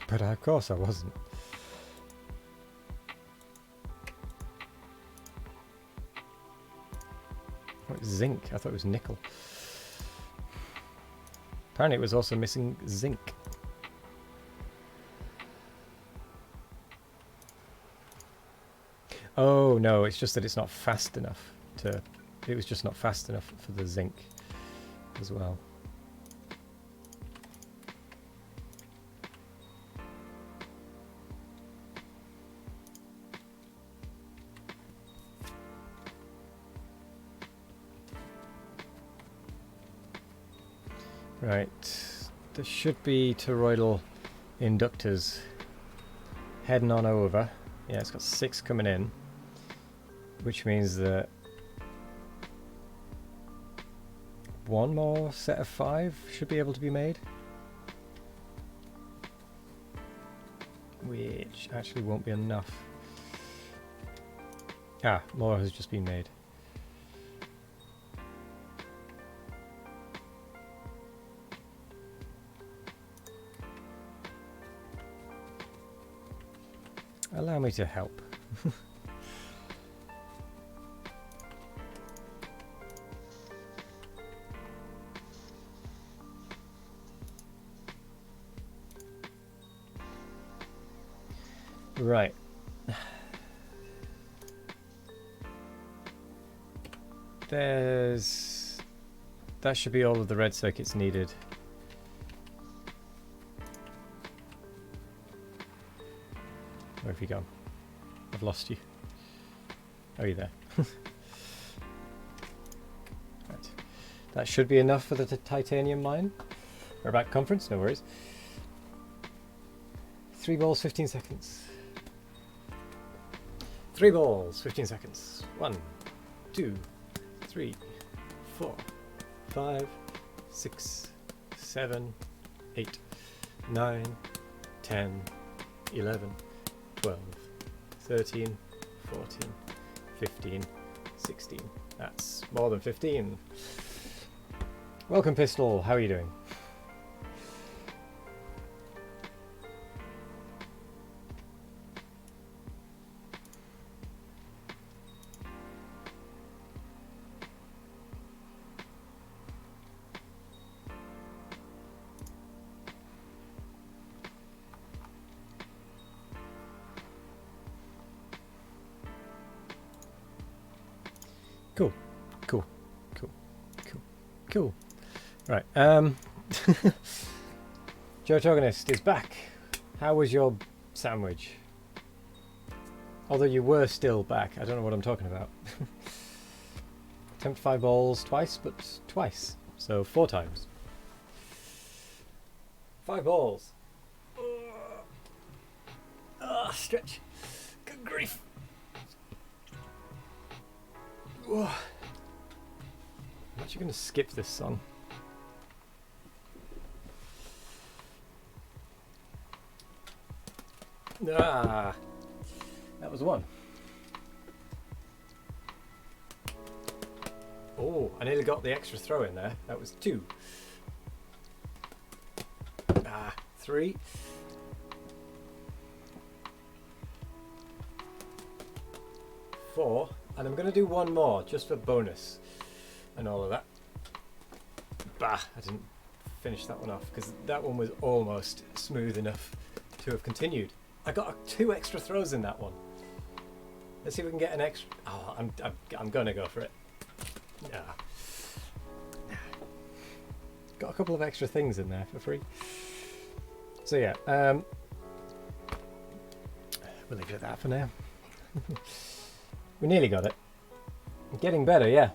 But of course I wasn't. Oh, it's zinc. I thought it was nickel. Apparently it was also missing zinc. Oh no, it's just that it's not fast enough to... It was just not fast enough for the zinc as well. Right, there should be toroidal inductors heading on over. Yeah, it's got 6 coming in, which means that one more set of 5 should be able to be made, which actually won't be enough. Ah, more has just been made. Allow me to help. Right. That should be all of the red circuits needed. Where have you gone? I've lost you. Oh, you're there. Right. That should be enough for the titanium mine. We're back conference, no worries. 3 balls, 15 seconds. 3 balls, 15 seconds. 1, 2, 3, 4, 5, 6, 7, 8, 9, 10, 11, 12, 13, 14, 15, 16. That's more than 15. Welcome, Pistol. How are you doing? Cool, cool, cool, cool, cool. Right, Joe Toganist is back. How was your sandwich? Although you were still back, I don't know what I'm talking about. Attempt 5 balls twice, but twice, so 4 times. 5 balls. Stretch. Good grief. Whoa. I'm actually going to skip this song. Ah, that was 1. Oh, I nearly got the extra throw in there. That was 2. 3. 4. And I'm going to do 1 more, just for bonus and all of that. Bah, I didn't finish that one off, because that one was almost smooth enough to have continued. I got 2 extra throws in that one. Let's see if we can get an extra... Oh, I'm going to go for it. Nah. Got a couple of extra things in there for free. So yeah, we'll leave it at that for now. We nearly got it. Getting better, yeah.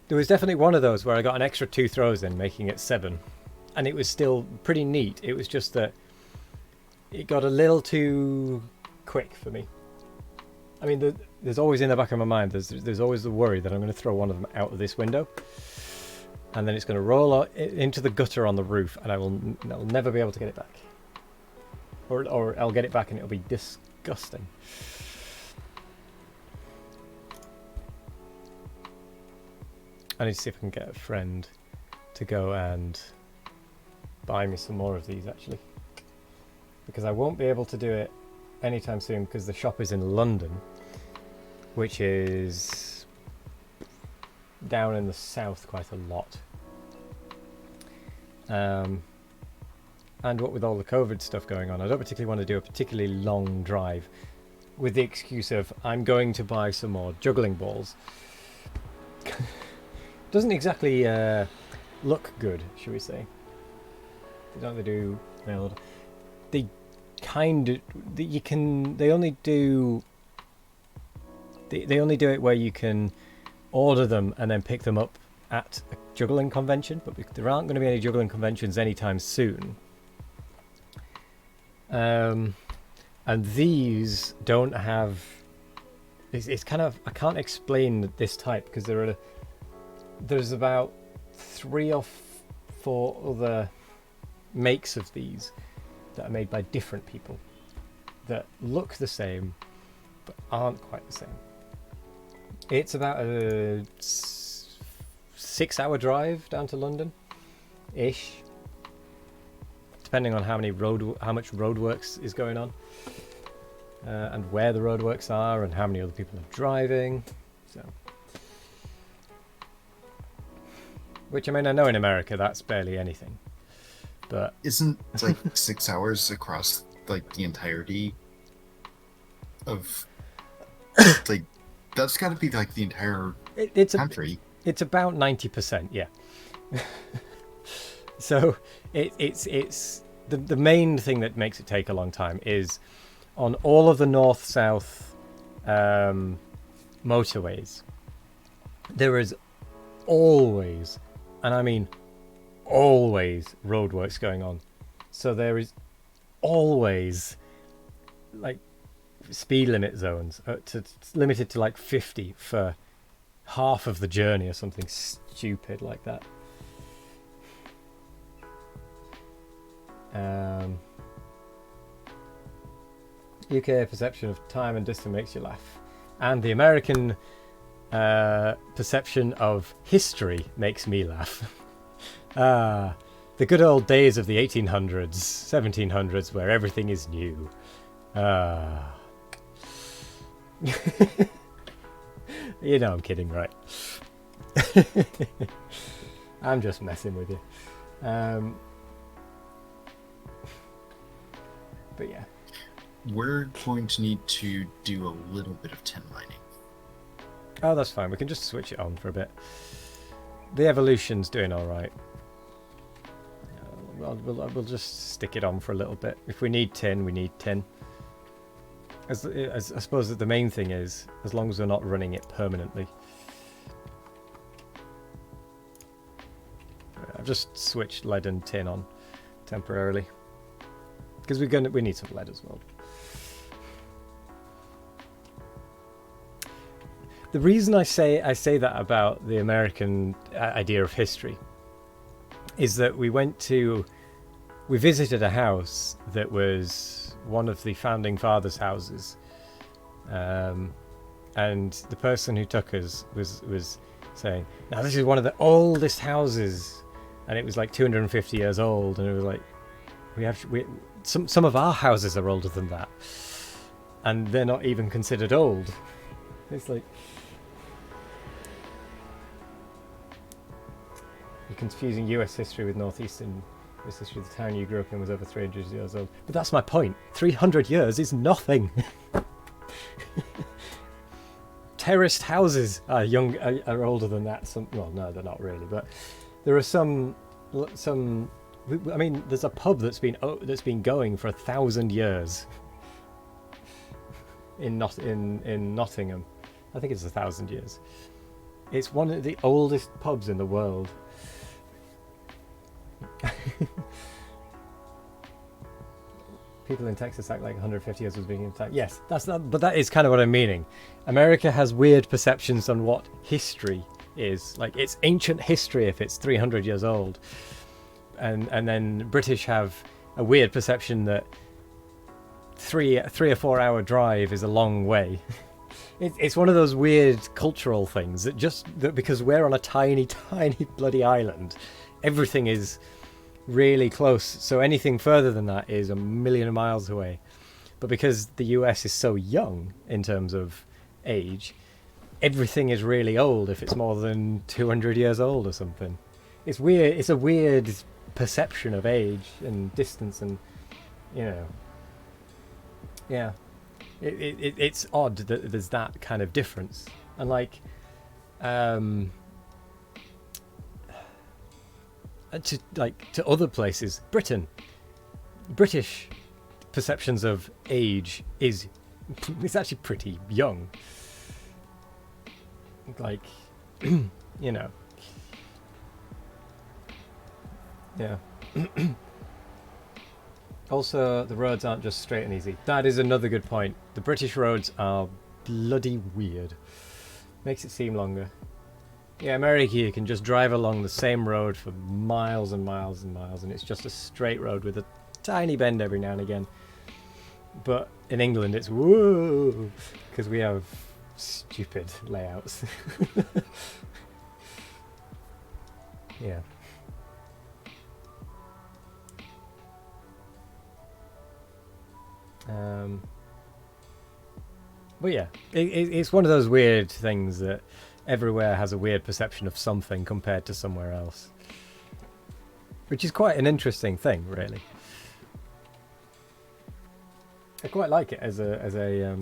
There was definitely one of those where I got an extra 2 throws in, making it 7. And it was still pretty neat. It was just that it got a little too quick for me. I mean, there's always in the back of my mind, there's always the worry that I'm going to throw one of them out of this window. And then it's going to roll out into the gutter on the roof, and I'll never be able to get it back. Or I'll get it back and it'll be disgusting. I need to see if I can get a friend to go and buy me some more of these, actually. Because I won't be able to do it anytime soon, because the shop is in London, which is down in the south quite a lot. And what with all the COVID stuff going on, I don't particularly want to do a particularly long drive with the excuse of I'm going to buy some more juggling balls. Doesn't exactly look good, should we say? Don't they do? They kind of. They only do it where you can order them and then pick them up at a juggling convention, but there aren't going to be any juggling conventions anytime soon. And these don't have. It's kind of, I can't explain this type because there's about 3 or 4 other makes of these that are made by different people that look the same but aren't quite the same. It's about a 6-hour drive down to London ish, depending on how much roadworks is going on, and where the roadworks are and how many other people are driving. So, which, I mean, I know in America that's barely anything, but isn't it like 6 hours across like the entirety of like, that's got to be like the entire country. It's about 90%, yeah. So it's the main thing that makes it take a long time is on all of the north-south motorways. There is always, and I mean always, roadworks going on. So there is always like speed limit zones it's limited to like 50 for half of the journey or something stupid like that. UK perception of time and distance makes you laugh, and the American perception of history makes me laugh. The good old days of the 1800s, 1700s, where everything is new. You know I'm kidding, right? I'm just messing with you. But yeah. We're going to need to do a little bit of tin mining. Oh, that's fine. We can just switch it on for a bit. The evolution's doing all right. We'll just stick it on for a little bit. If we need tin, we need tin. As I suppose that the main thing is, as long as we're not running it permanently. I've just switched lead and tin on temporarily because we need some lead as well. The reason I say that about the American idea of history is that we visited a house that was one of the founding fathers' houses, and the person who took us was saying, now this is one of the oldest houses, and it was like 250 years old, and it was like some of our houses are older than that, and they're not even considered old. It's like you're confusing US history with Northeastern history. The town you grew up in was over 300 years old. But that's my point. 300 years is nothing. Terraced houses are older than that. Well, no, they're not really. But there are some. I mean, there's a pub that's been going for 1,000 years. in Nottingham. I think it's 1,000 years. It's one of the oldest pubs in the world. People in Texas act like 150 years was being attacked. Yes, but that is kind of what I'm meaning. America has weird perceptions on what history is. Like, it's ancient history if it's 300 years old. And then British have a weird perception that three or 4 hour drive is a long way. It's one of those weird cultural things that because we're on a tiny bloody island, everything is really close, so anything further than that is a million miles away. But because the US is so young in terms of age, everything is really old if it's more than 200 years old or something. It's weird. It's a weird perception of age and distance, and yeah, it's odd that there's that kind of difference. And like to other places, British perceptions of age is it's actually pretty young. Like, yeah. Also, the roads aren't just straight and easy. That is another good point. The British roads are bloody weird. Makes it seem longer. Yeah, America, you can just drive along the same road for miles and miles and miles, and it's just a straight road with a tiny bend every now and again. But in England, it's whoa, because we have stupid layouts. Yeah. But yeah, it's one of those weird things that everywhere has a weird perception of something compared to somewhere else, which is quite an interesting thing, really. I quite like it as a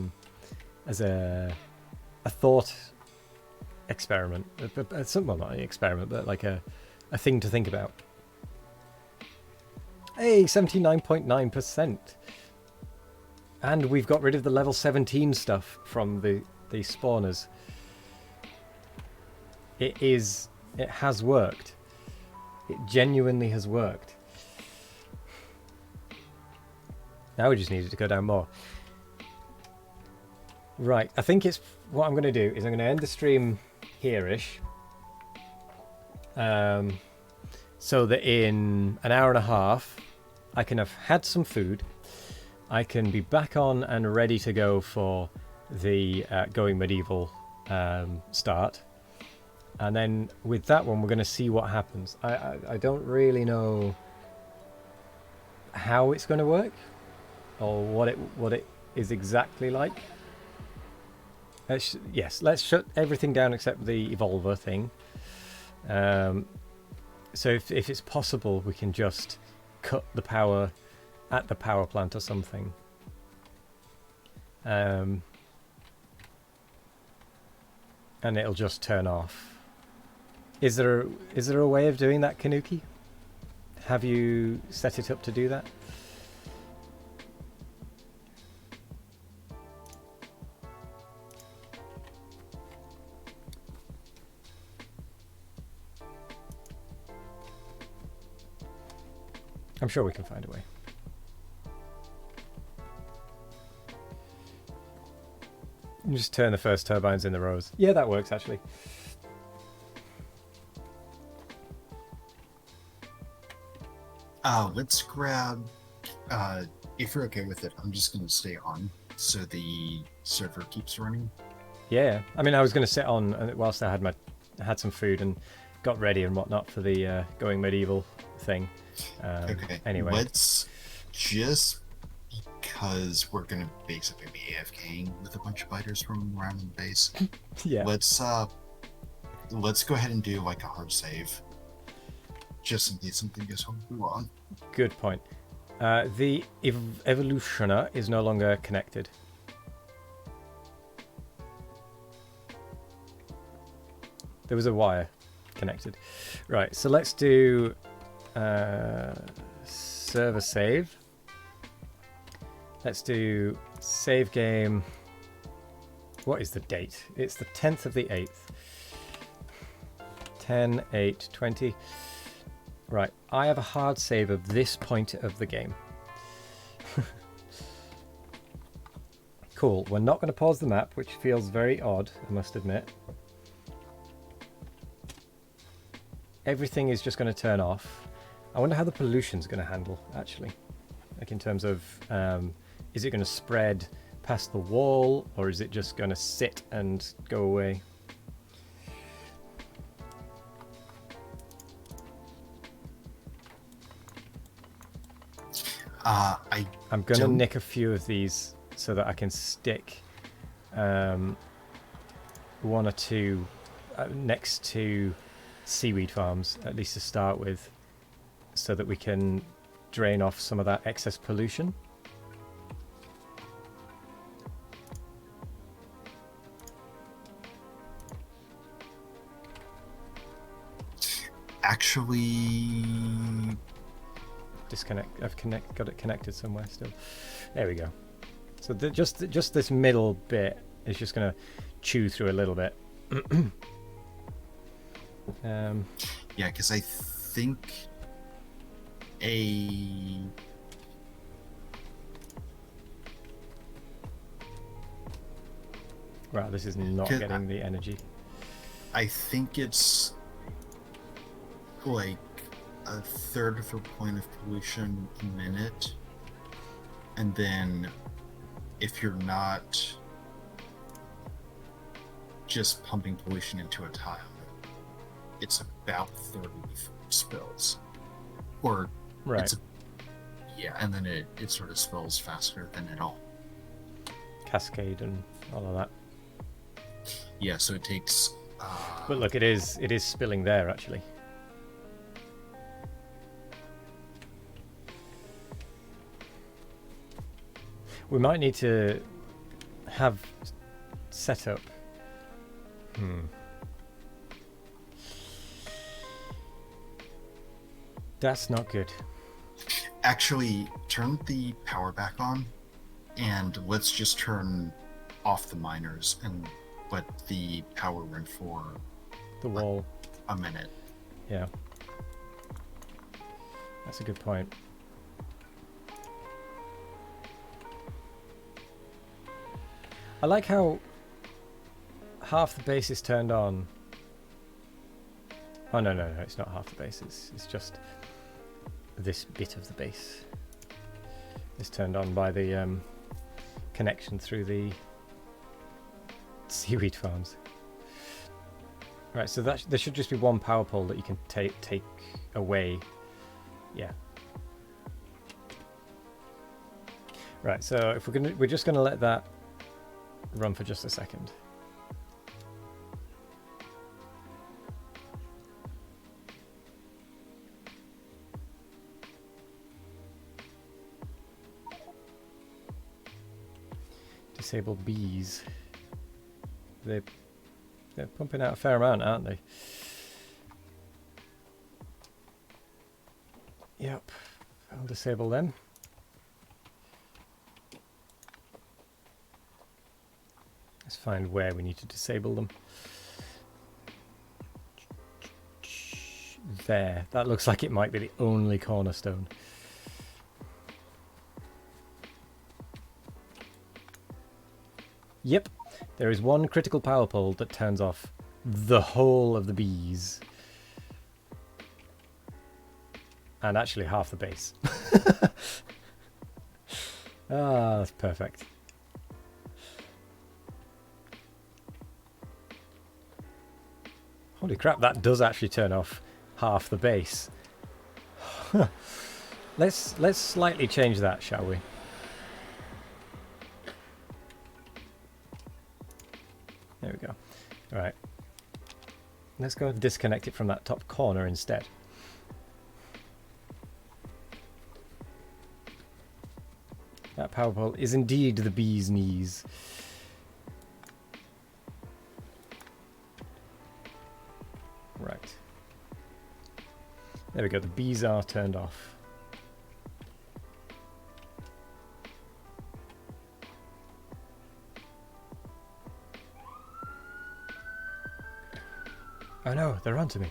thought experiment. Well, not an experiment, but like a thing to think about. Hey, 79.9%. And we've got rid of the level 17 stuff from the spawners. It has worked. It genuinely has worked. Now we just need it to go down more. Right, I think what I'm going to do is I'm going to end the stream here-ish. So that in an hour and a half, I can have had some food. I can be back on and ready to go for the Going Medieval start. And then with that one, we're going to see what happens. I don't really know how it's going to work or what it is exactly like. Yes, let's shut everything down except the evolver thing. So if it's possible, we can just cut the power at the power plant or something. And it'll just turn off. Is there a way of doing that, Kanuki? Have you set it up to do that? I'm sure we can find a way. You just turn the first turbines in the rows. Yeah, that works actually. Let's grab, if you're okay with it, I'm just going to stay on so the server keeps running. Yeah, I mean, I was going to sit on whilst I had some food and got ready and whatnot for the Going Medieval thing. Okay, anyway. Let's just, because we're going to basically be AFKing with a bunch of biters from around the base. Yeah. Let's go ahead and do like a hard save. Just in case something goes wrong. Good point. The evolutioner is no longer connected. There was a wire connected. Right, so let's do server save. Let's do save game What is the date? It's the 10th of the 8th. 10/8/20. Right, I have a hard save of this point of the game. Cool, we're not going to pause the map, which feels very odd, I must admit. Everything is just going to turn off. I wonder how the pollution's going to handle, actually. Like in terms of, is it going to spread past the wall, or is it just going to sit and go away? I'm going to nick a few of these so that I can stick one or two next to seaweed farms, at least to start with, so that we can drain off some of that excess pollution. Actually, disconnect. I've got it connected somewhere still. There we go. So just this middle bit is just going to chew through a little bit. Yeah, because I think Wow, this is not getting the energy. I think it's like a third of a point of pollution a minute, and then if you're not just pumping pollution into a tile, it's about 30 spills, or right. Yeah, and then it sort of spills faster than it all cascade and all of that. Yeah, so it takes but look, it is spilling there actually. We might need to have set up. That's not good. Actually, turn the power back on, and let's just turn off the miners and let the power run for the wall a minute. Yeah, that's a good point. I like how half the base is turned on. Oh no, it's not half the base, it's just this bit of the base is turned on by the connection through the seaweed farms. Right, so there should just be one power pole that you can take away. Yeah. Right, so if we're just gonna let that run for just a second. Disable bees. They're pumping out a fair amount, aren't they? Yep. I'll disable them. Let's find where we need to disable them. There. That looks like it might be the only cornerstone. Yep, there is one critical power pole that turns off the whole of the bees. And actually half the base. Ah, that's perfect. Holy crap, that does actually turn off half the base. Let's slightly change that, shall we? There we go. All right. Let's go and disconnect it from that top corner instead. That power pole is indeed the bee's knees. Right. There we go. The bees are turned off. Oh no, they're onto me.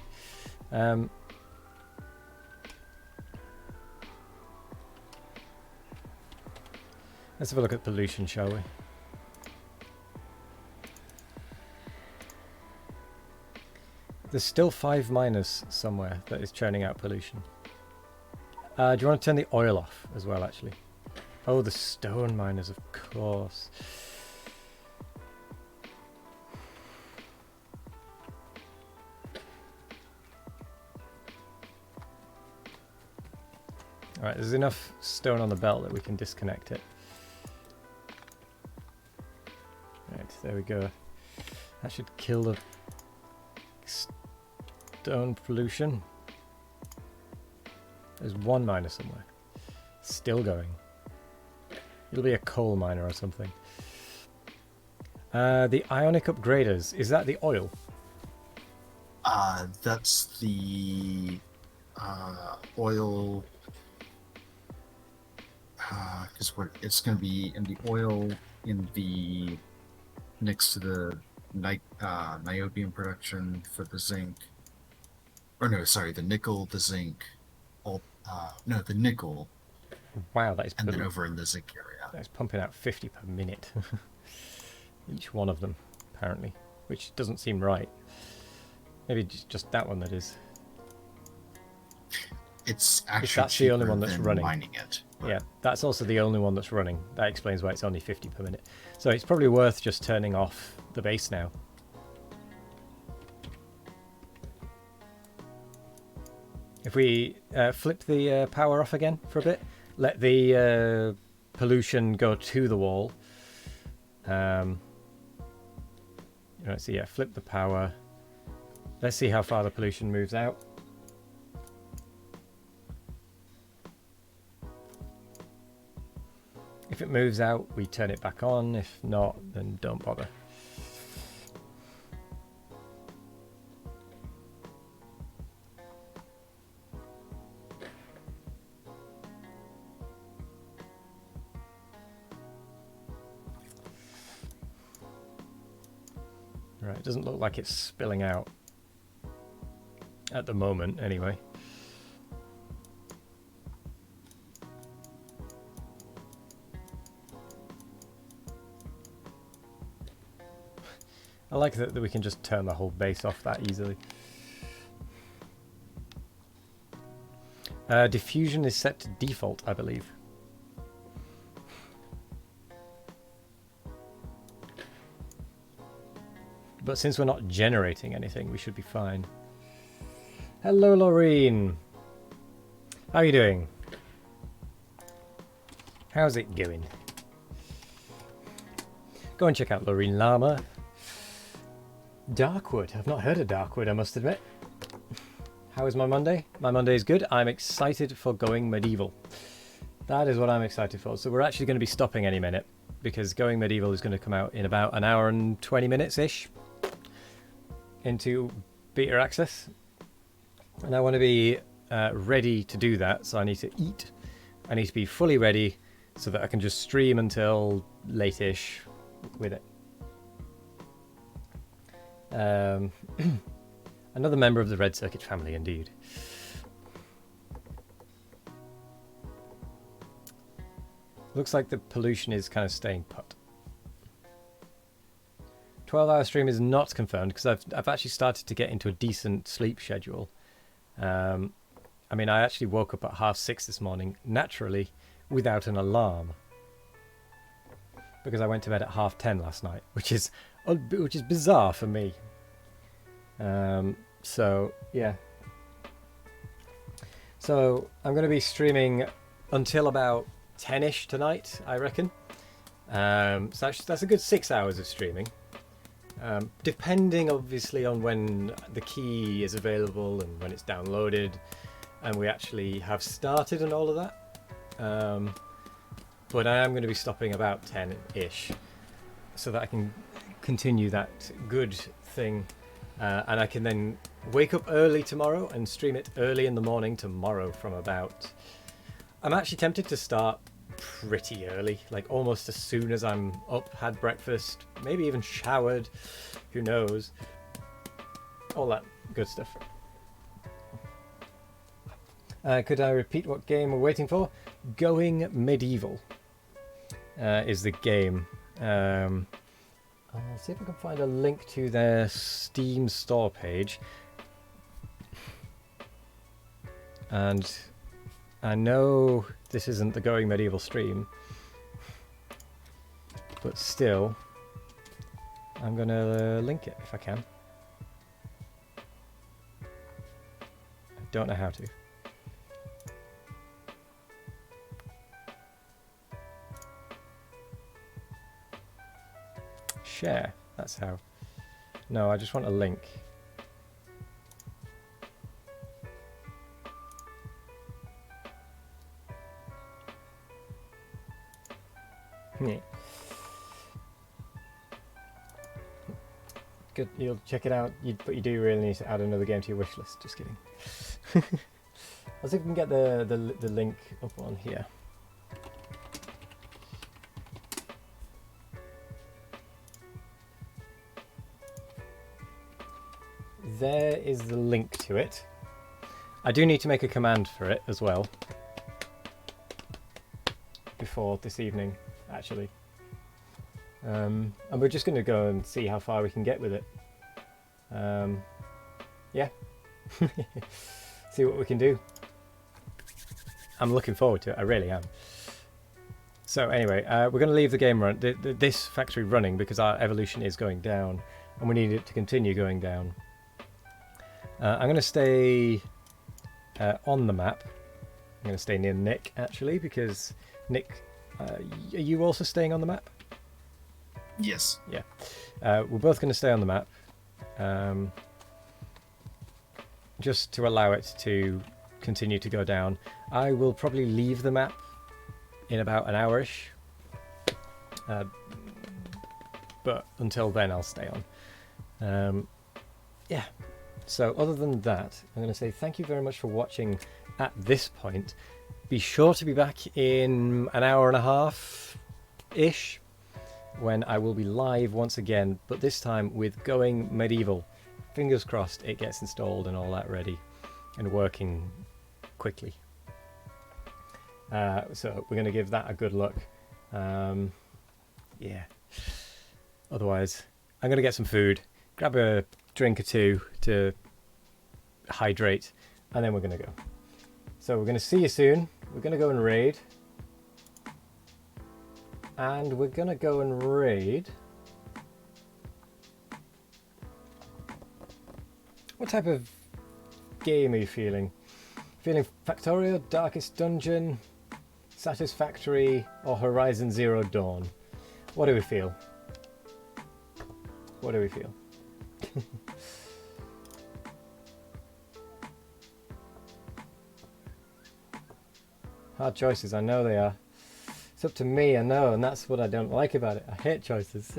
Let's have a look at pollution, shall we? There's still 5 miners somewhere that is churning out pollution. Do you want to turn the oil off as well, actually? Oh, the stone miners, of course. Alright, there's enough stone on the belt that we can disconnect it. Right, there we go. That should kill the stone pollution. There's one miner somewhere. Still going. It'll be a coal miner or something. The ionic upgraders, is that the oil? That's the oil. Because it's going to be in the oil in the next to the niobium production for the zinc. Or no, sorry, the nickel, the zinc. No, the nickel. Wow, that is. And then over in the zinc area. That's pumping out 50 per minute. Each one of them, apparently, which doesn't seem right. Maybe just that one that is. It's actually if that's the only one that's running. Mining it. Yeah, that's also the only one that's running. That explains why it's only 50 per minute. So it's probably worth just turning off the base now. If we flip the power off again for a bit, let the pollution go to the wall. Right, so yeah, flip the power. Let's see how far the pollution moves out. If it moves out, we turn it back on. If not, then don't bother. Right, it doesn't look like it's spilling out. At the moment, anyway. I like that we can just turn the whole base off that easily. Diffusion is set to default, I believe. But since we're not generating anything, we should be fine. Hello, Laureen. How are you doing? How's it going? Go and check out Laureen Llama. Darkwood. I've not heard of Darkwood, I must admit. How is my Monday? My Monday is good. I'm excited for going medieval. That is what I'm excited for. So we're actually going to be stopping any minute because going medieval is going to come out in about an hour and 20 minutes-ish into beta access. And I want to be ready to do that, so I need to eat. I need to be fully ready so that I can just stream until late-ish with it. Another member of the Red Circuit family, indeed. Looks like the pollution is kind of staying put. 12-hour stream is not confirmed because I've actually started to get into a decent sleep schedule. I mean, I actually woke up at 6:30 this morning, naturally, without an alarm. Because I went to bed at 10:30 last night, which is bizarre for me. So yeah. So I'm going to be streaming until about 10ish tonight, I reckon. So that's a good 6 hours of streaming. Depending obviously on when the key is available and when it's downloaded and we actually have started and all of that. But I am going to be stopping about 10ish so that I can continue that good thing, and I can then wake up early tomorrow and stream it early in the morning tomorrow from about... I'm actually tempted to start pretty early, like almost as soon as I'm up, had breakfast, maybe even showered, who knows. all that good stuff. Could I repeat what game we're waiting for? Going Medieval is the game. I'll see if I can find a link to their Steam store page. And I know this isn't the Going Medieval stream, but still, I'm going to link it if I can. I don't know how to. Share, that's how. No, I just want a link. Yeah. Good, you'll check it out, but you do really need to add another game to your wish list. Just kidding. I'll see if we can get the link up on here. There is the link to it. I do need to make a command for it as well. Before this evening, actually. And we're just going to go and see how far we can get with it. Yeah. See what we can do. I'm looking forward to it, I really am. So anyway, we're going to leave the game run, this factory running, because our evolution is going down, and we need it to continue going down. I'm going to stay on the map. I'm going to stay near Nick, actually, because Nick, are you also staying on the map? Yes. Yeah. We're both going to stay on the map, just to allow it to continue to go down. I will probably leave the map in about an hour-ish, but until then I'll stay on. Yeah. So other than that, I'm going to say thank you very much for watching at this point. Be sure to be back in an hour and a half-ish when I will be live once again, but this time with Going Medieval. Fingers crossed it gets installed and all that ready and working quickly. So we're going to give that a good look. Yeah. Otherwise, I'm going to get some food, grab a drink or two to hydrate, and then we're going to go. So we're going to see you soon. We're going to go and raid. And we're going to go and raid. What type of game are you feeling? Feeling Factorio, Darkest Dungeon, Satisfactory, or Horizon Zero Dawn? What do we feel? What do we feel? Hard choices, I know they are. It's up to me, I know, and that's what I don't like about it. I hate choices.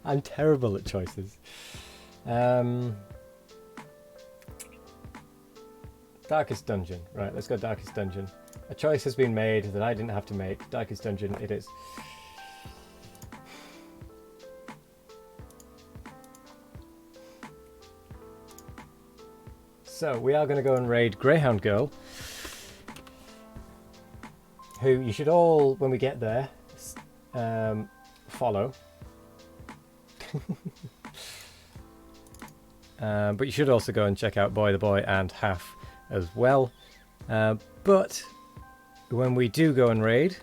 I'm terrible at choices. Darkest Dungeon. Right, let's go Darkest Dungeon. A choice has been made that I didn't have to make. Darkest Dungeon it is. So, we are going to go and raid Greyhound Girl, who you should all, when we get there, follow. But you should also go and check out Boy the Boy and Half as well. But when we do go and raid,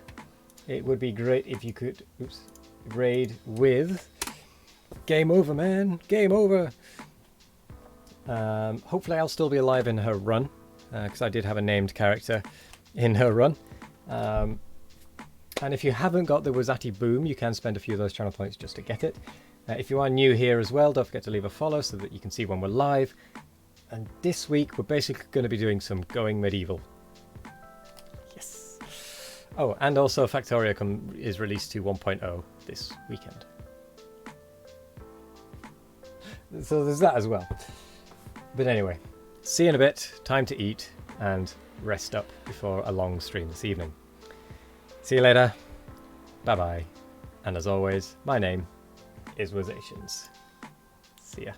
it would be great if you could raid with Game Over, man. Game Over. Hopefully I'll still be alive in her run, because I did have a named character in her run. And if you haven't got the Wazati Boom, you can spend a few of those channel points just to get it. If you are new here as well, don't forget to leave a follow so that you can see when we're live. And this week we're basically going to be doing some Going Medieval. Yes. Oh, and also Factorio is released to 1.0 this weekend. So there's that as well. But anyway, see you in a bit. Time to eat and rest up before a long stream this evening. See you later. Bye bye. And as always, my name is Wazations. See ya.